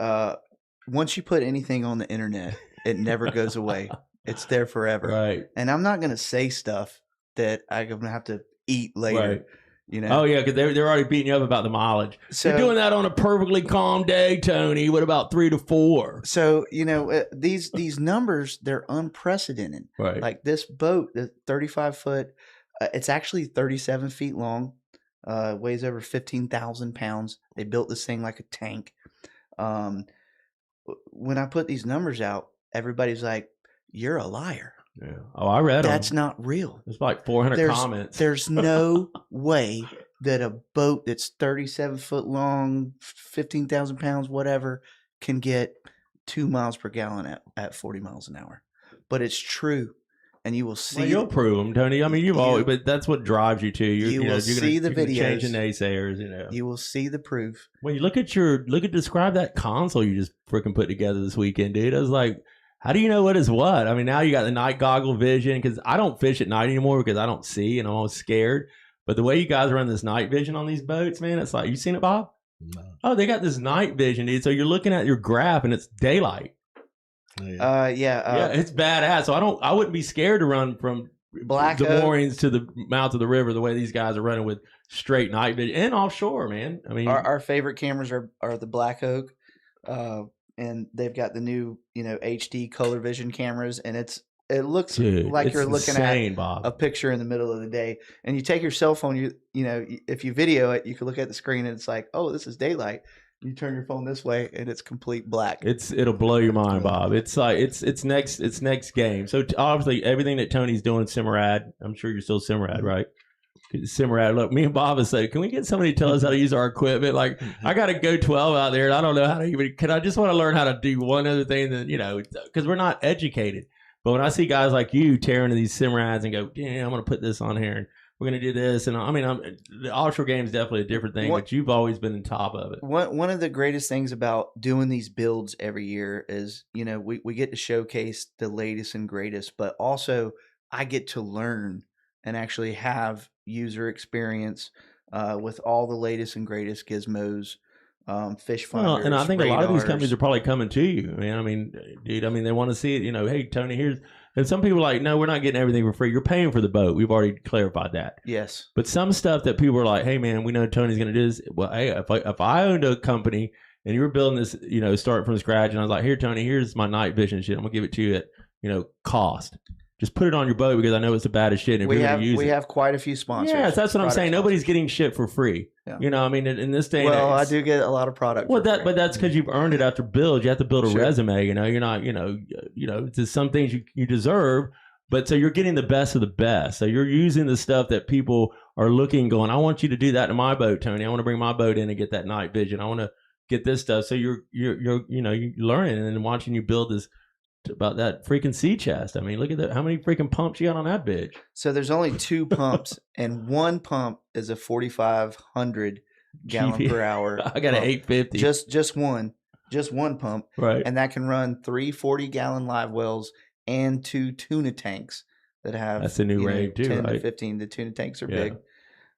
once you put anything on the internet, it never goes away. It's there forever. Right. And I'm not going to say stuff that I'm going to have to eat later. Right. You know? Oh, yeah, because they're already beating you up about the mileage. So, you're doing that on a perfectly calm day, Tony. What about 3 to 4? So, you know, these numbers, they're unprecedented. Right. Like this boat, the 35-foot, it's actually 37 feet long, weighs over 15,000 pounds. They built this thing like a tank. When I put these numbers out, everybody's like, you're a liar. Yeah. Oh, I read them. That's not real. There's like 400 comments. There's no way that a boat that's 37 foot long, 15,000 pounds, whatever, can get 2 miles per gallon at 40 miles an hour. But it's true. And you will see. Well, you'll prove them, Tony. I mean, you've always, but that's what drives you to. You will see the videos. Change the naysayers, you know. You will see the proof. When you look at describe that console you just freaking put together this weekend, dude. I was like, how do you know what is what? I mean, now you got the night goggle vision, because I don't fish at night anymore because I don't see and I'm always scared. But the way you guys run this night vision on these boats, man, it's like, you seen it, Bob? No. Oh, they got this night vision, dude. So you're looking at your graph and it's daylight. Yeah, it's badass. So I wouldn't be scared to run from Black Des Moines to the mouth of the river the way these guys are running with straight night vision and offshore, man. I mean, our favorite cameras are the Black Oak, and they've got the new, you know, HD color vision cameras, and it looks like you're looking at Bob. A picture in the middle of the day. And you take your cell phone, you know, if you video it, you can look at the screen and it's like, oh, this is daylight. You turn your phone this way and it's complete black. It'll blow your mind, Bob. It's like it's next game. So obviously everything that Tony's doing, Simrad. I'm sure you're still Simrad, right? Simrad. Look, me and Bob have said, can we get somebody to tell us how to use our equipment? Like, I got to go 12 out there, and I don't know how to even. Can I just want to learn how to do one other thing? That, you know, because we're not educated. But when I see guys like you tearing into these Simrads and go, yeah, I'm going to put this on here and we're going to do this. And I mean, the offshore game is definitely a different thing, but you've always been on top of it. One of the greatest things about doing these builds every year is, you know, we get to showcase the latest and greatest, but also I get to learn and actually have user experience with all the latest and greatest gizmos, fish finders, and I think radars. A lot of these companies are probably coming to you, man. I mean, dude, they want to see it. You know, hey, Tony, here's. And some people are like, no, we're not getting everything for free. You're paying for the boat. We've already clarified that. Yes. But some stuff that people are like, hey, man, we know Tony's going to do this. Well, hey, if I owned a company and you were building this, you know, start from scratch, and I was like, here, Tony, here's my night vision shit. I'm going to give it to you at, you know, cost. Just put it on your boat because I know it's the baddest shit. And we have quite a few sponsors. Yes, that's what I'm saying. Nobody's getting shit for free. Yeah. You know, I mean, in this day and age. Well, I do get a lot of product. Well, but that's because you've earned it after build. You have to build a resume. You know, you're not. You know, it's some things you deserve. But so you're getting the best of the best. So you're using the stuff that people are looking, going, I want you to do that to my boat, Tony. I want to bring my boat in and get that night vision. I want to get this stuff. So you're learning and watching you build this. About that freaking sea chest. I mean, look at that. How many freaking pumps you got on that bitch? So there's only 2 pumps, and one pump is a 4,500 gallon per hour. I got an 850. Just one pump, right? And that can run 3 40-gallon live wells and 2 tuna tanks that have. That's a new rave too, 10 right? to 15. The tuna tanks are big.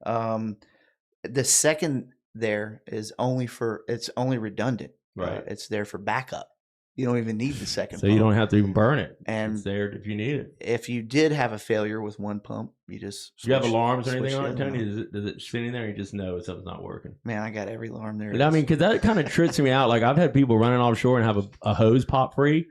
The second there is only redundant. Right. It's there for backup. You don't even need the second so pump. You don't have to even burn it. And it's there if you need it. If you did have a failure with one pump, you just do you have alarms or anything on it, Tony? Does it sit in there and you just know something's not working? Man, I got every alarm there. But I mean, because that kind of trips me out. Like, I've had people running offshore and have a hose pop free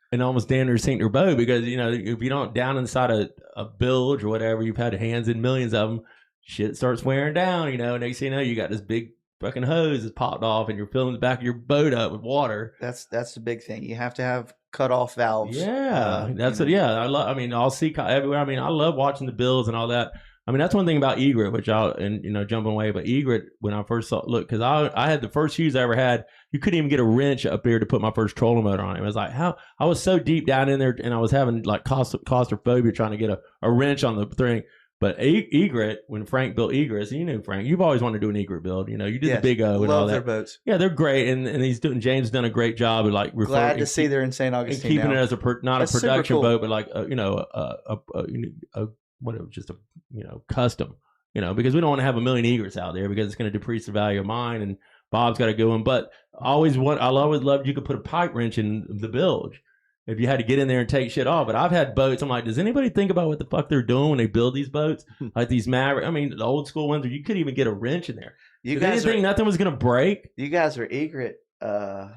and almost damn near sink their boat because, you know, if you don't down inside a bilge or whatever, you've had hands in millions of them, shit starts wearing down, you know, next thing you know, you got this big fucking hose is popped off and you're filling the back of your boat up with water. That's the big thing. You have to have cut off valves. Yeah, that's it. Yeah, I'll see everywhere. I mean, I love watching the builds and all that. I mean, that's one thing about egret, which jumping away, but egret, when I first saw, look, because I had the first shoes I ever had, you couldn't even get a wrench up there to put my first trolling motor on it. It was like, how, I was so deep down in there, and I was having like claustrophobia trying to get a wrench on the thing. But egret, when Frank built egrets, you knew Frank, you've always wanted to do an egret build. You know, you did the Big O and all that. Love their boats. Yeah, they're great, and James has done a great job of like glad to see they're in St. Augustine and keeping now. it as not That's a production super cool. boat, but like just a custom. Because we don't want to have a million egrets out there because it's going to decrease the value of mine, and Bob's got to go in. But I always loved you could put a pipe wrench in the bilge if you had to get in there and take shit off. But I've had boats. I'm like, does anybody think about what the fuck they're doing when they build these boats? Like these Maverick. I mean, the old school ones where you couldn't even get a wrench in there. You guys think nothing was gonna break? You guys are egret fan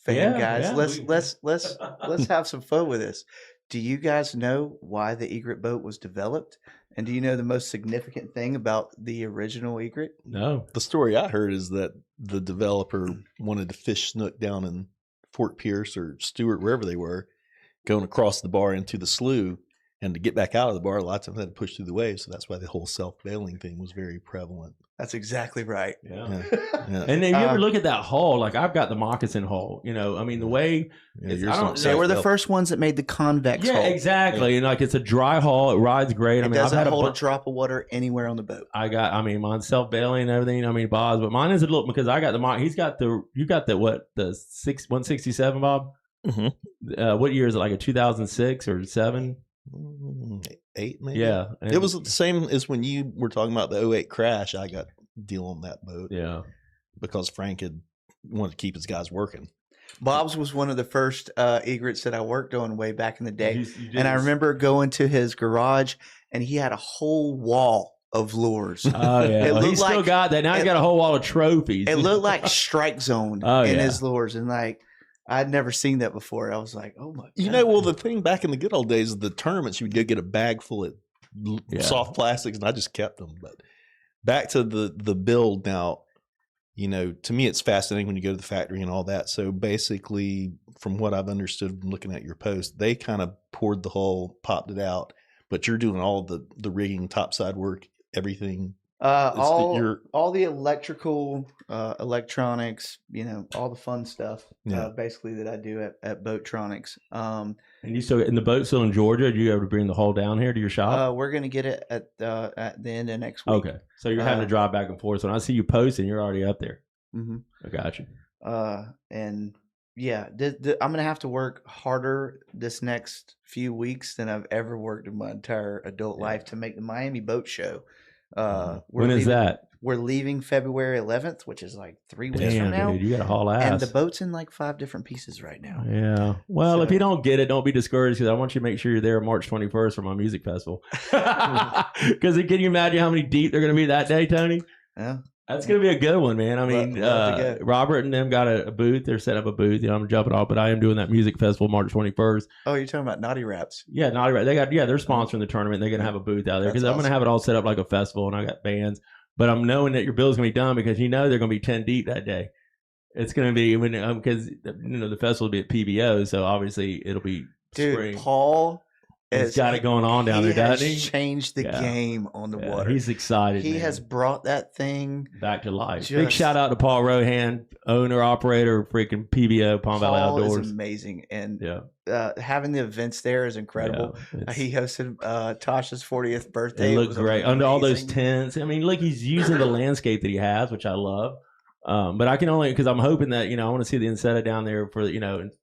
guys. Yeah, let's have some fun with this. Do you guys know why the egret boat was developed? And do you know the most significant thing about the original egret? No. The story I heard is that the developer wanted to fish snook down in Fort Pierce or Stewart, wherever they were, going across the bar into the slough, and to get back out of the bar, a lot of times they had to push through the waves. So that's why the whole self-bailing thing was very prevalent. That's exactly right. Yeah. And then you ever look at that hull? Like I've got the moccasin hull. I mean the way they were the first ones that made the convex hull. Yeah, exactly. Yeah. And like it's a dry hull. It rides great. It doesn't hold a drop of water anywhere on the boat. Mine's self-bailing and everything. Bob's, but mine is a little because I got the he's got the you got the 167, Bob. Mm-hmm. What year is it? Like a 2006 or 7? 8 maybe. Yeah, it was the same as when you were talking about the 08 crash. I got deal on that boat. Yeah, because Frank had wanted to keep his guys working. Bob's was one of the first egrets that I worked on way back in the day, and I remember going to his garage, and he had a whole wall of lures. Oh yeah, he still got that. Now he's got a whole wall of trophies. It looked like Strike Zone in his lures, and like. I'd never seen that before. I was like, oh my God. Well, the thing back in the good old days, the tournaments, you would go get a bag full of soft plastics, and I just kept them. But back to the build now, to me, it's fascinating when you go to the factory and all that. So basically, from what I've understood from looking at your post, they kind of poured the hull, popped it out, but you're doing all the rigging, topside work, everything. All the electrical, electronics, all the fun stuff, basically that I do at Boattronics. And you still in the boat still in Georgia? Do you ever bring the hull down here to your shop? We're gonna get it at the end of next week. Okay, so you're having to drive back and forth. So when I see you posting, you're already up there. Mm-hmm. I got you. And yeah, I'm gonna have to work harder this next few weeks than I've ever worked in my entire adult life to make the Miami Boat Show. When is that? We're leaving February 11th, which is like 3 weeks from now. Dude, you got to haul ass. And the boat's in like 5 different pieces right now. Yeah. Well, if you don't get it, don't be discouraged because I want you to make sure you're there March 21st for my music festival. Because can you imagine how many deep they're going to be that day, Tony? Yeah. That's going to be a good one, man. I mean, Robert and them got a booth. They're setting up a booth. I'm jumping off, but I am doing that music festival March 21st. Oh, you're talking about Naughty Raps? Yeah, Naughty Raps. They're sponsoring the tournament. They're going to have a booth out there because I'm going to have it all set up like a festival, and I got bands. But I'm knowing that your bill's going to be done because they're going to be 10 deep that day. It's going to be because the festival will be at PBO, so obviously it'll be spring. Paul. He's got it going on down there, doesn't he? He has changed the game on the water. He's excited. He has brought that thing back to life. Big shout out to Paul Rohan, owner, operator, freaking PBO, Palm Valley Outdoors. Paul is amazing. And having the events there is incredible. He hosted Tasha's 40th birthday. It looked great. Under all those tents. I mean, look, he's using the landscape that he has, which I love. But I can only because I'm hoping that I want to see the Insetta down there for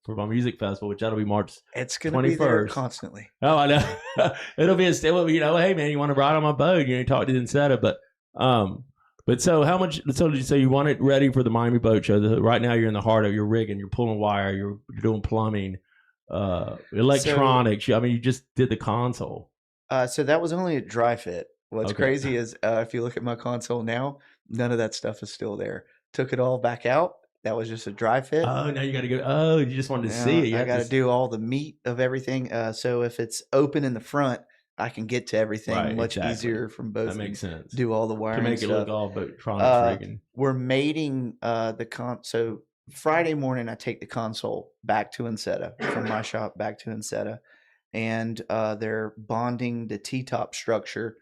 for my music festival, which that'll be March 21st. It's going to be there constantly. Oh, I know. It'll be hey man, you want to ride on my boat? Talk to the Insetta, but so how much? So did you say you want it ready for the Miami Boat Show? Right now you're in the heart of your rigging, you're pulling wire, you're doing plumbing, electronics. You just did the console. So that was only a dry fit. What's crazy is if you look at my console now, none of that stuff is still there. Took it all back out. That was just a dry fit. Oh, now you got to go. Oh, you just wanted to see it. I got to do all the meat of everything. So if it's open in the front, I can get to everything much easier from both. That makes sense. Do all the wiring to make stuff. It look all Boattronics rigging. We're mating So Friday morning, I take the console back to Insetta from my shop back to Insetta, and they're bonding the T-top structure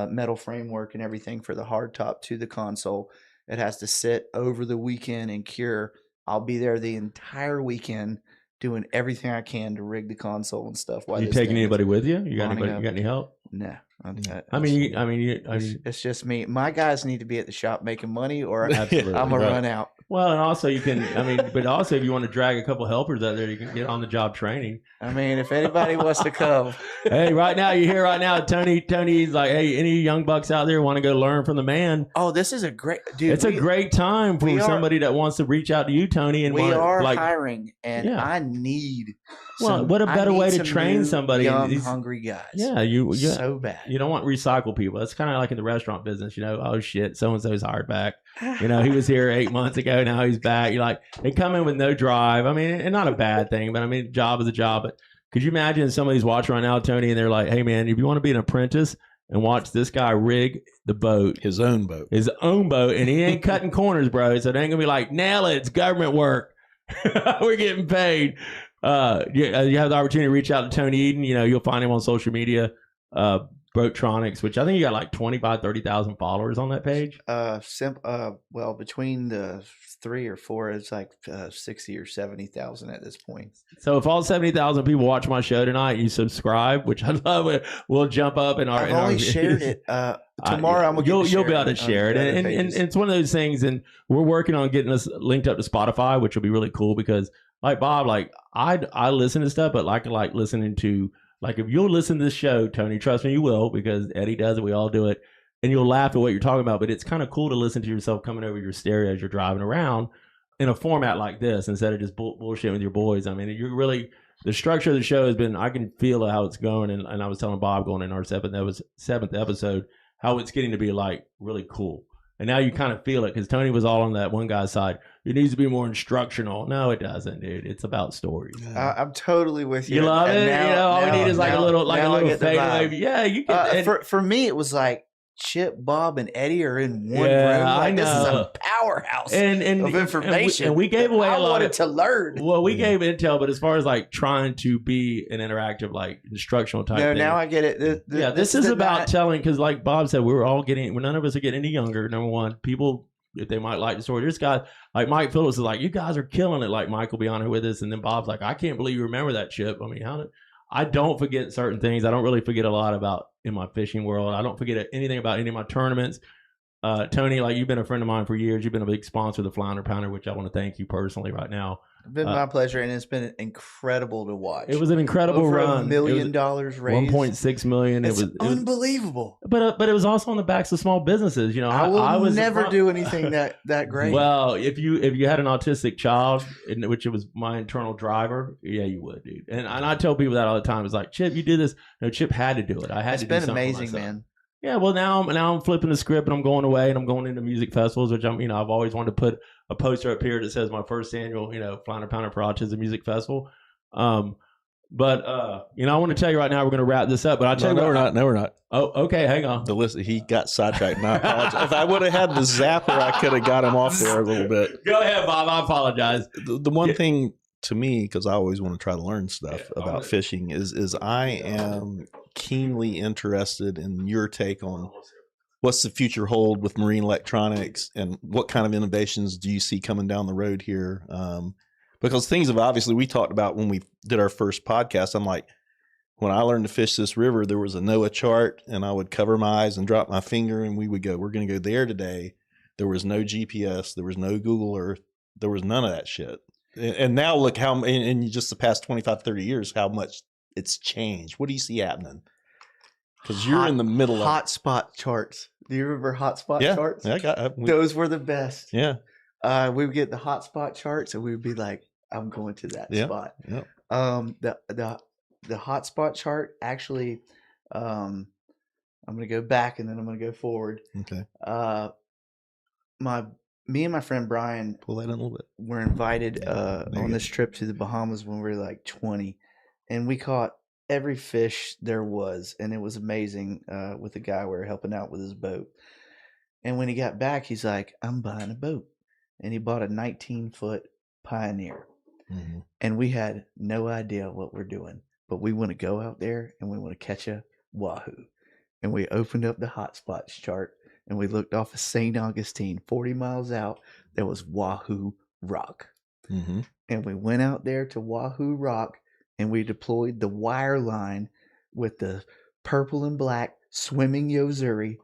metal framework and everything for the hard top to the console. It has to sit over the weekend and cure. I'll be there the entire weekend doing everything I can to rig the console and stuff. Are you taking anybody with you? You got anybody? up. You got any help? No. It's It's just me. My guys need to be at the shop making money, or Absolutely. I'm gonna Right. run out. Well, and also you can. But also if you want to drag a couple helpers out there, you can get on the job training. I mean, if anybody wants to come, Hey, right now you hear right now, Tony's like, hey, any young bucks out there want to go learn from the man? oh, this is a great dude. It's a great time for somebody that wants to reach out to you, Tony, and we are like, hiring, and Yeah. I need. well, what a better way to train somebody? Young, These- hungry guys. Yeah, so bad. you don't want recycle people. It's kind of like in the restaurant business, oh shit, so and so's hired back. He was here 8 months ago, now he's back. You're like, they come in with no drive. I mean, and not a bad thing, but I mean, job is a job. But could you imagine somebody's watching right now, Tony, and they're like, hey man, if you want to be an apprentice and watch this guy rig the boat, His own boat. and he ain't cutting corners, bro. So it ain't gonna be like, nail it, it's government work. We're getting paid. You have the opportunity to reach out to Tony Eden. You'll find him on social media, Boattronics, which I think you got like 25, 30,000 followers on that page. Well, between the 3 or 4, it's like 60 or 70,000 at this point. So if all 70,000 people watch my show tonight, you subscribe, which I love it. We'll jump up in our. I've only shared it. Tomorrow, I'm gonna. You'll be able to share it, and it's one of those things. And we're working on getting us linked up to Spotify, which will be really cool because, like Bob, like I listen to stuff, but like listening to. Like, if you'll listen to this show, Tony, trust me, you will, because Eddie does it. We all do it. And you'll laugh at what you're talking about. But it's kind of cool to listen to yourself coming over your stereo as you're driving around in a format like this instead of just bullshit with your boys. I mean, you're really, the structure of the show has been, I can feel how it's going. And I was telling Bob going in our seventh episode, how it's getting to be like really cool. And now you kind of feel it because Tony was all on that one guy's side. It needs to be more instructional. No, it doesn't, dude. It's about stories. I'm totally with you. You love it. All we need is like a little fade wave. Yeah, you can. For me, it was like Chip, Bob, and Eddie are in one room. I know. This is a powerhouse of information. And we gave away a lot. I wanted to learn. Well, we gave intel, but as far as like trying to be an interactive, like instructional type thing. Now I get it. This is about telling, because like Bob said, none of us are getting any younger. Number one, people, if they might like the story, this guy like Mike Phillips is like, you guys are killing it. Like Mike will be on here with us, and then Bob's like, I can't believe you remember that, Chip. I mean, I don't forget certain things. I don't really forget a lot about in my fishing world. I don't forget anything about any of my tournaments. Tony, like, you've been a friend of mine for years. You've been a big sponsor of the Flounder Pounder, which I want to thank you personally right now. It's been my pleasure, and it's been incredible to watch. It was an incredible run. $1 million raised. 1.6 million. It was unbelievable. But it was also on the backs of small businesses. I will never do anything that great. Well, if you had an autistic child, which it was my internal driver, yeah, you would, dude. And I tell people that all the time. It's like, Chip, you did this. No, Chip had to do it. I had to do something. It's been amazing, man. Yeah, well, now I'm flipping the script and I'm going away and I'm going into music festivals, which I've always wanted to put a poster up here that says my first annual, Flounder Pounder for Autism Music Festival. But I want to tell you right now, we're going to wrap this up. But I'll tell you, we're not. No, we're not. Oh, okay, hang on. The list, he got sidetracked. And I apologize. If I would have had the zapper, I could have got him off there a little bit. Go ahead, Bob. I apologize. The one thing to me, because I always want to try to learn stuff about fishing, is I am keenly interested in your take on what's the future hold with marine electronics and what kind of innovations do you see coming down the road here? Because things have obviously, we talked about when we did our first podcast. I'm like, when I learned to fish this river, there was a NOAA chart and I would cover my eyes and drop my finger and we would go, we're going to go there today. There was no GPS. There was no Google Earth. There was none of that shit. And now look how, in just the past 25, 30 years, how much it's changed. What do you see happening? Because you're in the middle of hotspot charts. Do you remember hotspot charts? Yeah, those were the best. Yeah. We would get the hotspot charts and we would be like, I'm going to that spot. Yeah. The hotspot chart actually, I'm going to go back and then I'm going to go forward. Okay. Me and my friend Brian pull that in a little bit. Were invited on this trip to the Bahamas when we were like 20, and we caught every fish there was, and it was amazing with the guy we were helping out with his boat. And when he got back, he's like, I'm buying a boat. And he bought a 19-foot Pioneer. Mm-hmm. And we had no idea what we're doing, but we want to go out there and we want to catch a wahoo. and we opened up the hotspots chart and we looked off of St. Augustine, 40 miles out. There was Wahoo Rock. Mm-hmm. And we went out there to Wahoo Rock and we deployed the wire line with the purple and black swimming Yozuri.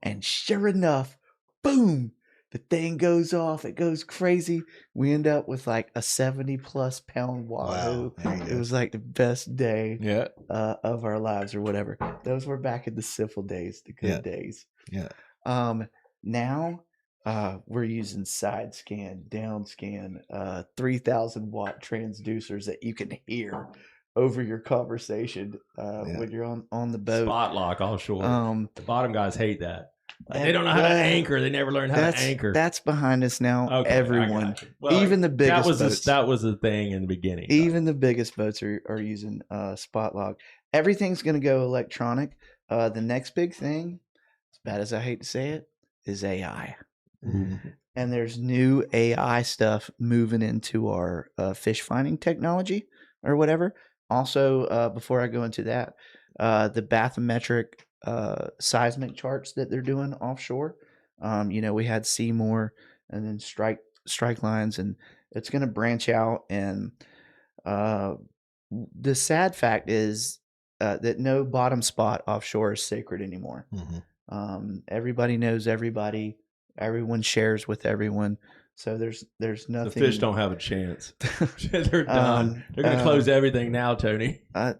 And sure enough, boom, the thing goes off. It goes crazy. We end up with like a 70+ pound Wahoo. Wow. It was like the best day Yeah. of our lives or whatever. Those were back in the simple days, the good days. Yeah. Now we're using side scan, down scan, 3,000 watt transducers that you can hear over your conversation when you're on the boat. Spot lock offshore. The bottom guys hate that. Like, they don't know how to anchor. They never learned how to anchor. That's behind us now. Okay, everyone, well, even the biggest boats. That was the thing in the beginning. Even the biggest boats are using spot lock. Everything's going to go electronic. The next big thing, as bad as I hate to say it, is AI. Mm-hmm. And there's new AI stuff moving into our fish finding technology or whatever. Also, before I go into that, the bathymetric seismic charts that they're doing offshore. We had Seymour and then strike lines, and it's going to branch out. And the sad fact is that no bottom spot offshore is sacred anymore. Mm-hmm. Everybody knows everybody. Everyone shares with everyone. So there's nothing. The fish don't have a chance. They're done. They're going to close everything now, Tony. I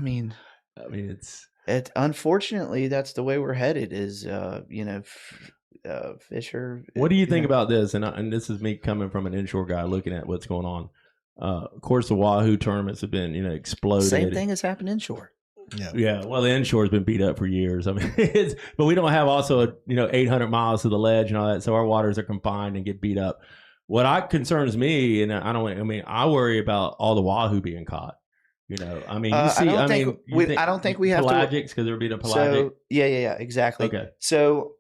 mean, it's unfortunately that's the way we're headed. Is fish are. What do you think about this? And this is me coming from an inshore guy looking at what's going on. Of course, the Wahoo tournaments have been exploded. Same thing has happened inshore. Yeah. Well, the inshore has been beat up for years. I mean, but we don't have also 800 miles to the ledge and all that, so our waters are confined and get beat up. What concerns me, and I worry about all the Wahoo being caught. You see. I don't think we have pelagics because there would be the pelagic. So, yeah, exactly. Okay. So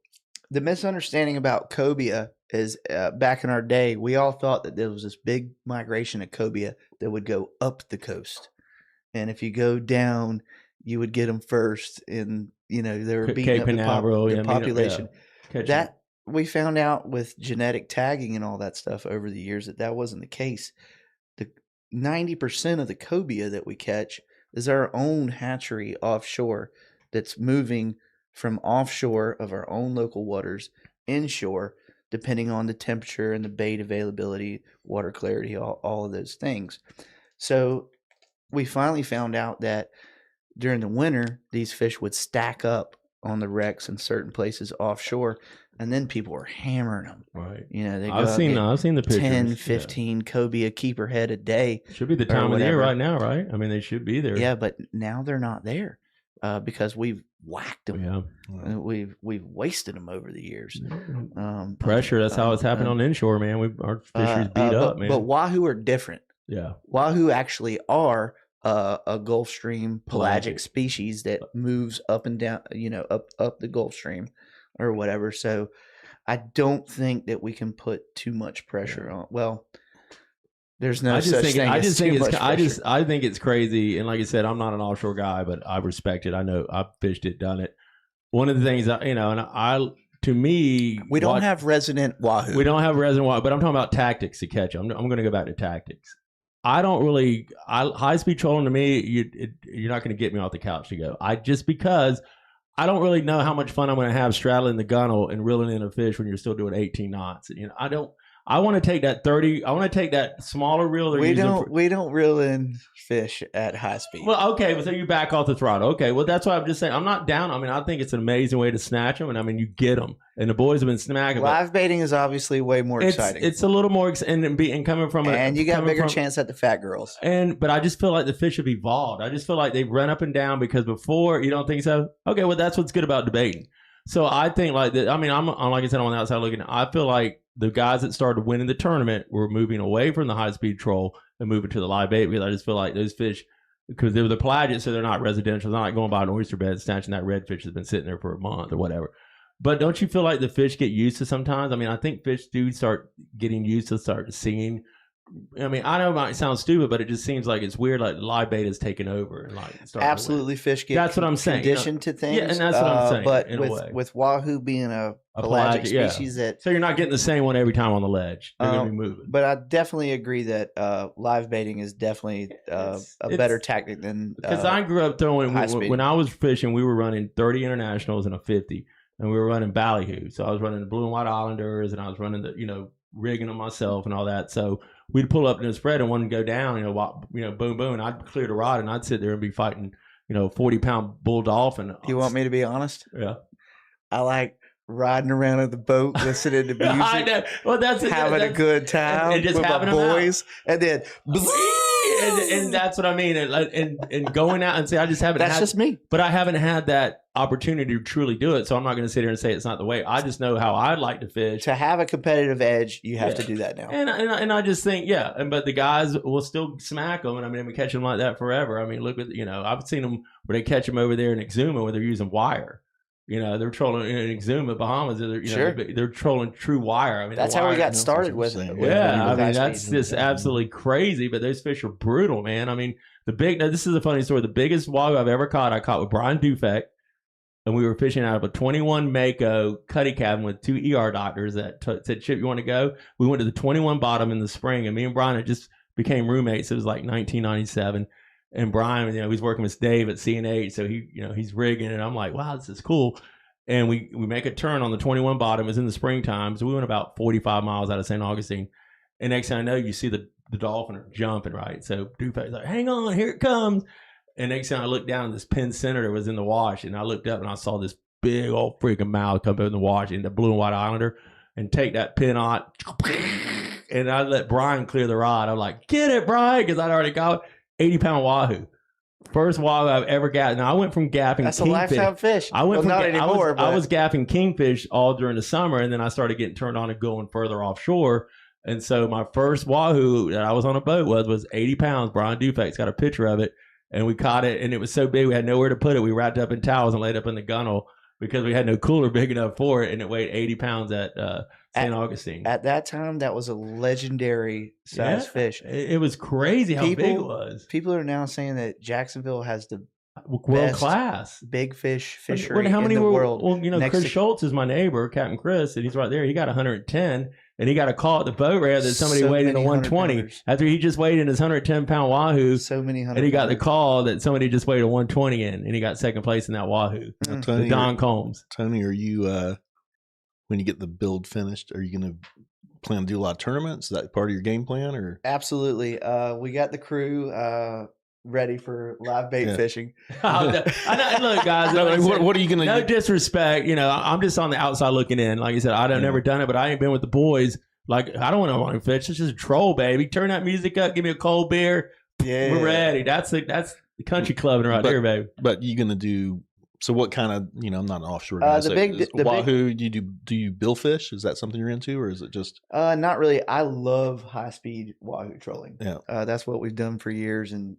the misunderstanding about cobia is back in our day, we all thought that there was this big migration of cobia that would go up the coast, and if you go down, you would get them first, and they were beating up the population. That we found out with genetic tagging and all that stuff over the years that wasn't the case. The 90% of the cobia that we catch is our own hatchery offshore that's moving from offshore of our own local waters inshore, depending on the temperature and the bait availability, water clarity, all of those things. So we finally found out that during the winter, these fish would stack up on the wrecks in certain places offshore, and then people were hammering them. Right. I've seen the pictures. 10, 15 cobia keeper head a day. Should be the time of the year right now, right? I mean, they should be there. Yeah, but now they're not there because we've whacked them. Yeah. We've wasted them over the years. Pressure. That's how it's happened on inshore, man. Our fisheries beat up, man. But Wahoo are different. Yeah. Wahoo actually are a Gulf Stream pelagic species that moves up and down, up the Gulf Stream or whatever. So I don't think that we can put too much pressure on. Well, there's no such thing as too much pressure. I think it's crazy. And like I said, I'm not an offshore guy, but I respect it. I know I've fished it, done it. One of the things to me, we don't have resident Wahoo. We don't have resident Wahoo, but I'm talking about tactics to catch them. I'm going to go back to tactics. I don't really high speed trolling to me. You're not going to get me off the couch to go. Because I don't really know how much fun I'm going to have straddling the gunnel and reeling in a fish when you're still doing 18 knots. I want to take that 30. I want to take that smaller reel. We don't reel in fish at high speed. Well, okay. So you back off the throttle. Okay. Well, that's why I'm just saying. I'm not down. I think it's an amazing way to snatch them, and you get them. And the boys have been smacking. Live baiting is obviously way more exciting. It's a little more and coming from and you got a bigger chance at the fat girls. But I just feel like the fish have evolved. I just feel like they've run up and down because before you don't think so. Okay. Well, that's what's good about debating. So I think like that. I'm like I said on the outside looking. I feel like the guys that started winning the tournament were moving away from the high speed troll and moving to the live bait because I just feel like those fish, because they were the pelagic, so they're not residential. They're not going by an oyster bed snatching that redfish that's been sitting there for a month or whatever. But don't you feel like the fish get used to sometimes? I think fish do start getting used to start seeing I mean, I know it might sound stupid, but it just seems like it's weird. Like live bait is taking over and like Absolutely, fish get that's what I'm saying. Conditioned to things. Yeah, and that's what I'm saying. But in a way. with wahoo being a pelagic species, that so you're not getting the same one every time on the ledge. They're gonna be moving. But I definitely agree that live baiting is definitely a better tactic than because I grew up throwing when I was fishing. We were running 30 internationals and a 50, and we were running ballyhoo. So I was running the blue and white Islanders, and I was running the rigging them myself and all that. So we'd pull up in the spread and one would go down. Boom, boom, and I'd clear the rod and I'd sit there and be fighting 40-pound bull dolphin. You want me to be honest? Yeah, I like riding around in the boat, listening to music. I know. Well, that's a good time and just with my boys, and then and that's what I mean. And going out and say, I just haven't. That's just me. But I haven't had that opportunity to truly do it, so I'm not going to sit here and say it's not the way. I just know how I'd like to fish. To have a competitive edge, you have to do that now. And I just think, but the guys will still smack them, and I mean, we catch them like that forever. I mean, look at I've seen them where they catch them over there in Exuma where they're using wire. They're trolling in Exuma, Bahamas. They're trolling true wire. I mean, that's how we got started with it. Yeah, I mean, that's just absolutely crazy. But those fish are brutal, man. I mean, this is a funny story. The biggest wahoo I've ever caught, I caught with Brian Dufek, and we were fishing out of a 21 Mako cuddy cabin with 2 ER doctors that said, "Chip, you want to go?" We went to the 21 bottom in the spring, and me and Brian had just became roommates. It was like 1997. And Brian, he's working with Dave at CNH, so he's rigging, and I'm like, wow, this is cool. And we make a turn on the 21 bottom. It was in the springtime, so we went about 45 miles out of St. Augustine. And next thing I know, you see the dolphin are jumping, right? So Dupac's like, hang on, here it comes. And next thing I looked down, this pin senator was in the wash, and I looked up and I saw this big old freaking mouth come up in the wash in the blue and white Islander and take that pin out. And I let Brian clear the rod. I'm like, get it, Brian, because I'd already got 80-pound wahoo. First wahoo I've ever got. Now I went from gapping. That's kingfish. A lifetime fish. I went from not anymore. I was gapping kingfish all during the summer, and then I started getting turned on and going further offshore. And so my first wahoo that I was on a boat was 80 pounds. Brian Dufek's got a picture of it, and we caught it, and it was so big we had nowhere to put it. We wrapped up in towels and laid up in the gunnel because we had no cooler big enough for it, and it weighed 80 pounds at St. Augustine. At that time, that was a legendary size fish. It was crazy how big it was. People are now saying that Jacksonville has the world class big fish fishery how many in the world. Well, Chris Schultz is my neighbor, Captain Chris, and he's right there. He got 110, and he got a call at the boat ramp that somebody weighed in a 120 after he just weighed in his 110-pound wahoo. And he got the call that somebody just weighed a 120 in, and he got second place in that wahoo. Tony, Don Combs. Tony, are you when you get the build finished, are you going to plan to do a lot of tournaments? Is that part of your game plan, or? Absolutely. We got the crew ready for live bait fishing. I know, look, guys. What are you going to? No disrespect, I'm just on the outside looking in. Like I said, I've never done it, but I ain't been with the boys. Like, I don't want to fish. It's just a troll, baby. Turn that music up. Give me a cold beer. Yeah, we're ready. That's the country clubbing right there, baby. But you going to do? So what kind of, I'm not an offshore guy. The wahoo, do you bill fish? Is that something you're into, or is it just? Not really. I love high speed wahoo trolling. Yeah. That's what we've done for years, and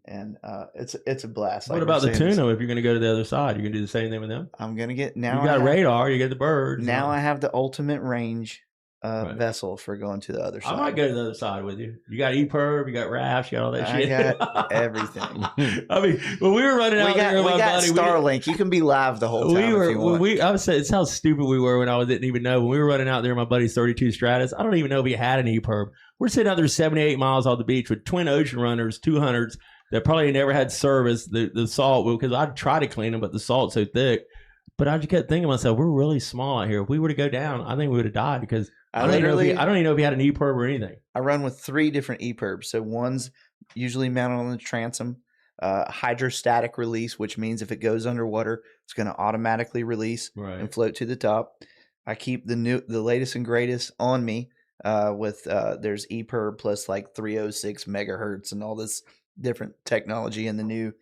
it's a blast. What about the tuna? If you're going to go to the other side, you're going to do the same thing with them? I'm going to get now. You got radar. You get the birds. Now I have the ultimate range vessel for going to the other side. I might go to the other side with you. You got EPIRB, you got rafts, you got all that shit. I got everything. I mean, when we were running out there, we got Starlink. You can be live the whole time if you want. I would say it's how stupid we were when I didn't even know. When we were running out there, my buddy's 32 Stratus, I don't even know if he had an EPIRB. We're sitting out there 78 miles off the beach with twin ocean runners, 200s that probably never had service. The salt, because I'd try to clean them, but the salt's so thick. But I just kept thinking to myself, we're really small out here. If we were to go down, I think we would have died because I don't even know if he had an EPIRB or anything. I run with 3 different EPIRBs. So one's usually mounted on the transom, hydrostatic release, which means if it goes underwater, it's going to automatically release and float to the top. I keep the latest and greatest on me with there's EPIRB plus like 306 megahertz and all this different technology in the new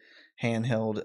handheld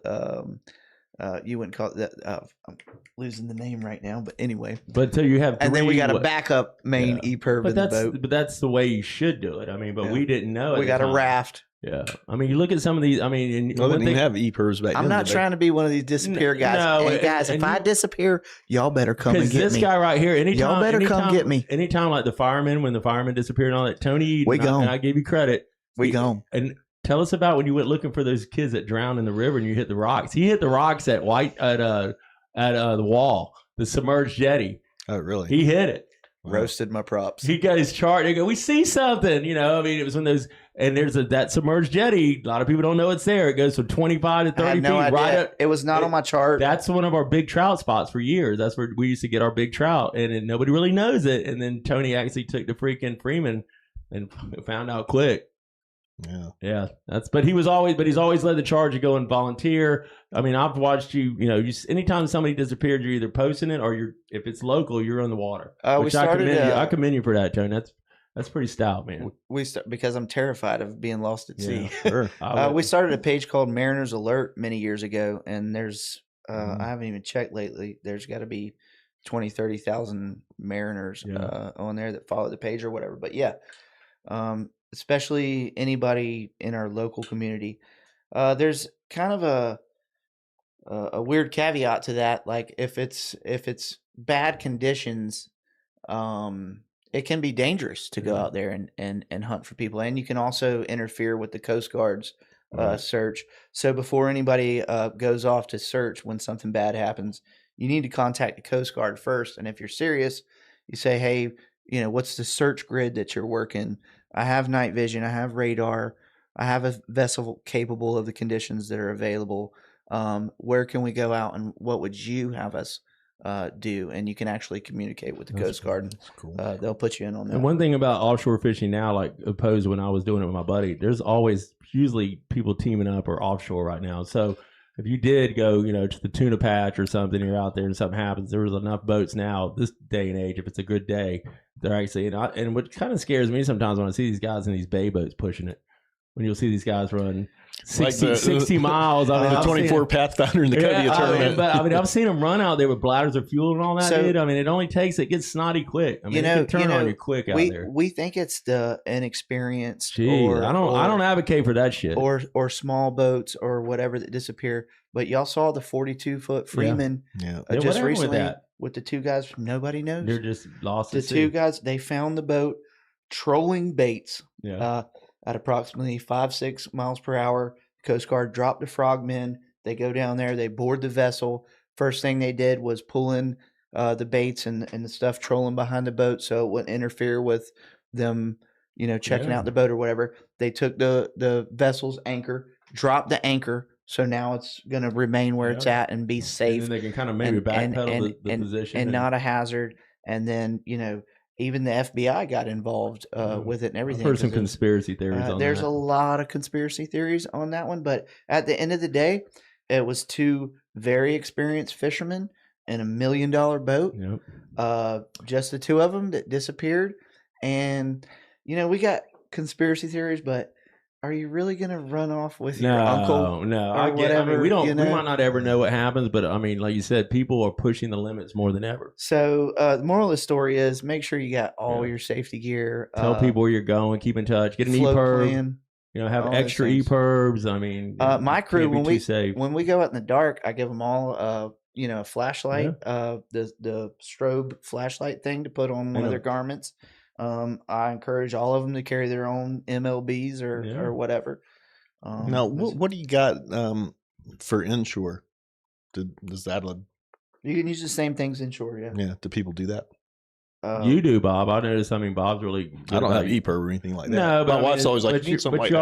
you wouldn't call it that. I'm losing the name right now, but anyway. But so you have, And then we got a what- backup main EPIRB in the boat. But that's the way you should do it. I mean, but Yeah. we didn't know. We got a raft. Yeah, I mean, you look at some of these. I mean, and Well, they didn't even have EPIRBs back then. I'm not did they? trying to be one of these disappear guys. No, hey guys, if I disappear, y'all better come and because get this me. guy right here, anytime, Y'all better come get me. Anytime, like the firemen, when the firemen disappeared and all that, Tony Eden, We gone. and I give you credit. We gone. And tell us about when you went looking for those kids that drowned in the river and you hit the rocks. He hit the rocks at the wall, the submerged jetty. Oh, really? He hit it. Wow. Roasted my props. He got his chart. They go, we see something, you know. I mean, it was when those, and there's that submerged jetty. A lot of people don't know it's there. It goes from 25 to 30 I had no feet. idea. Right up. It was not on my chart. That's one of our big trout spots for years. That's where we used to get our big trout, and then nobody really knows it. And then Tony actually took the freaking Freeman and found out quick. Yeah. But he's always led the charge to go and volunteer. I mean, I've watched you. You know, anytime somebody disappeared, you're either posting it or if it's local, you're on the water. We started. I commend you for that, Tony. That's pretty stout, man. Because I'm terrified of being lost at sea. Sure. We started a page called Mariners Alert many years ago, and there's I haven't even checked lately. There's got to be 20, 30,000 mariners on there that follow the page or whatever. But yeah, especially anybody in our local community. There's kind of a weird caveat to that. Like if it's bad conditions, it can be dangerous to go out there and hunt for people, and you can also interfere with the Coast Guard's search. So before anybody goes off to search when something bad happens, you need to contact the Coast Guard first. And if you're serious, you say, hey, you know, what's the search grid that you're working? I have night vision. I have radar. I have a vessel capable of the conditions that are available. Where can we go out, and what would you have us do? And you can actually communicate with the Coast Guard. That's cool. They'll put you in on that. And one thing about offshore fishing now, like opposed to when I was doing it with my buddy, there's always usually people teaming up or offshore right now. So if you did go, you know, to the tuna patch or something, you're out there and something happens, there was enough boats now this day and age. If it's a good day, they're actually, and what kind of scares me sometimes when I see these guys in these bay boats pushing it, when you'll see these guys run 60 miles. I mean, the 24 Pathfinder in the Cubia tournament. I've seen them run out there with bladders of fuel and all that, dude. I mean, it only takes, it gets snotty quick. I mean, it can turn on you quick out there. We think it's the inexperienced. Jeez, I don't advocate for that shit. Or small boats or whatever that disappear. But y'all saw the 42-foot Freeman just recently with the two guys. Nobody knows. They're just lost. The two guys, they found the boat trolling baits. Yeah. At approximately 5-6 miles per hour. Coast Guard dropped the frogmen. They go down there. They board the vessel. First thing they did was pull in the baits and the stuff trolling behind the boat so it wouldn't interfere with them, you know, checking out the boat or whatever. They took the vessel's anchor, dropped the anchor, so now it's going to remain where it's at and be safe. And then they can kind of maybe backpedal the position. And not a hazard. And then, you know, even the FBI got involved with it and everything. I've heard some conspiracy theories on there's that. a lot of conspiracy theories on that one. But at the end of the day, it was two very experienced fishermen in $1 million boat. Yep. Just the two of them that disappeared. And, you know, we got conspiracy theories, but are you really going to run off with your uncle? No, I get. I mean, we don't. You know? We might not ever know what happens, but I mean, like you said, people are pushing the limits more than ever. So, the moral of the story is: make sure you got all your safety gear. Tell people where you're going. Keep in touch. Get an EPIRB. You know, have extra EPIRBs. I mean, my crew when we go out in the dark, I give them all you know, a flashlight, the strobe flashlight thing to put on one of their garments. I encourage all of them to carry their own MLBs or whatever. Now, what do you got for inshore? Does that? You can use the same things inshore. Yeah. Do people do that? You do, Bob. I noticed. I mean, Bob's really. I don't have EPIRB or anything like that. No, but my wife's always like, "You need something like that." You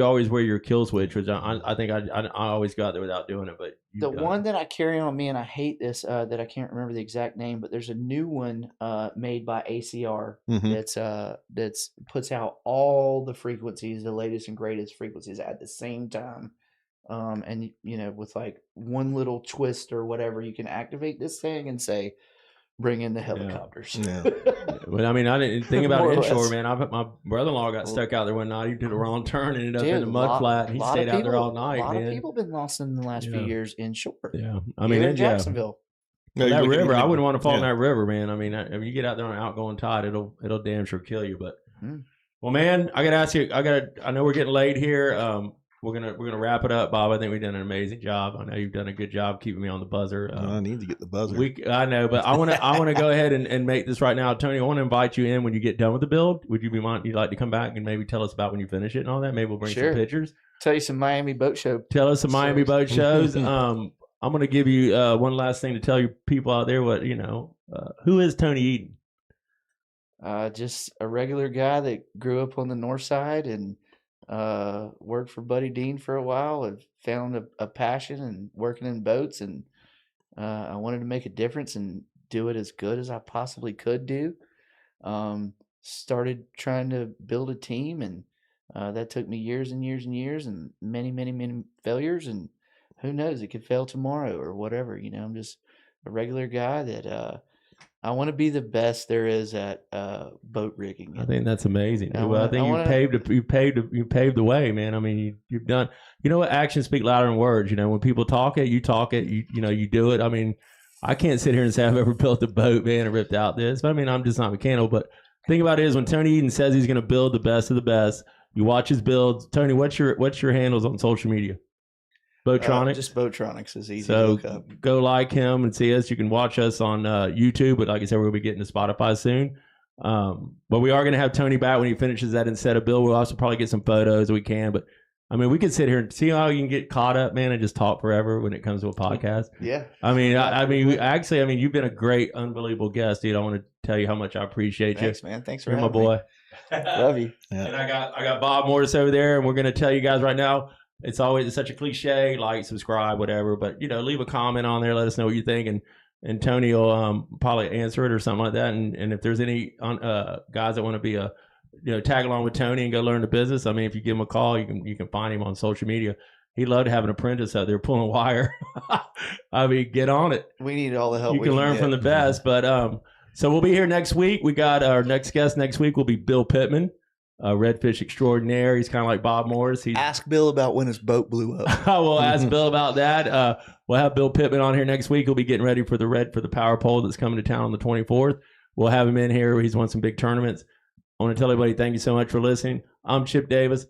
always wear your kill switch, which I think I always got there without doing it. But the one that I carry on me, and I hate this, that I can't remember the exact name, but there's a new one made by ACR that's puts out all the frequencies, the latest and greatest frequencies at the same time. And you know, with like one little twist or whatever, you can activate this thing and say, bring in the helicopters. Yeah. But I mean, I didn't think about More or inshore, less. man. My brother-in-law got stuck out there one night. He did a wrong turn and ended up in Dude, the mud flat. He stayed out there all night, A lot man. of people been lost in the last few Yeah. years inshore. Yeah, I Here mean, in Jacksonville. No, that you look at- river, look I at- wouldn't want to fall in yeah. that river, man. I mean, if you get out there on an outgoing tide, it'll damn sure kill you. But Mm. well, man, I gotta ask you. I know we're getting late here. We're gonna wrap it up, Bob. I think we've done an amazing job. I know you've done a good job keeping me on the buzzer. I need to get the buzzer. I know, but I want to go ahead and make this right now, Tony. I want to invite you in when you get done with the build. Would you'd like to come back and maybe tell us about when you finish it and all that? Maybe we'll bring Sure. some pictures. Tell you some Miami boat show. Tell us some Miami boat shows. I'm going to give you one last thing to tell you people out there. What who is Tony Eden? Just a regular guy that grew up on the north side and worked for Buddy Dean for a while and found a passion in working in boats, and I wanted to make a difference and do it as good as I possibly could do. Started trying to build a team, and that took me years and years and years and many, many, many failures, and who knows, it could fail tomorrow or whatever. I'm just a regular guy that I want to be the best there is at boat rigging. I think that's amazing. I think you you paved the way, man. I mean, you've done. You know what? Actions speak louder than words. When people talk it, you talk it. You do it. I mean, I can't sit here and say I've ever built a boat, man, and ripped out this. But I mean, I'm just not mechanical. But the thing about it is, when Tony Eden says he's going to build the best of the best, you watch his builds. Tony, what's your handles on social media? Boattronics. Just Boattronics is easy So to look up. go like him and see us. You can watch us on YouTube, but like I said, we'll be getting to Spotify soon. But we are going to have Tony back when he finishes that instead of Bill. We'll also probably get some photos if we can. But I mean, we could sit here and see how you can get caught up, man, and just talk forever when it comes to a podcast. Yeah. I mean, you've been a great, unbelievable guest, dude. I want to tell you how much I appreciate Thanks, you. man. Thanks for You're my having boy. me. Love you. Yeah. And I got Bob Morris over there, and we're going to tell you guys right now. It's such a cliche, like, subscribe, whatever. But leave a comment on there. Let us know what you think, and Tony will probably answer it or something like that. And if there's any guys that want to be tag along with Tony and go learn the business, I mean, if you give him a call, you can find him on social media. He'd love to have an apprentice out there pulling wire. I mean, get on it. We need all the help. You can learn from the best. But so we'll be here next week. We got our next guest next week will be Bill Pittman. Redfish extraordinaire. He's kind of like Bob Morris. Ask Bill about when his boat blew up. I will ask Bill about that. We'll have Bill Pittman on here next week. He'll be getting ready for the power pole that's coming to town on the 24th. We'll have him in here. He's won some big tournaments. I want to tell everybody thank you so much for listening. I'm Chip Davis.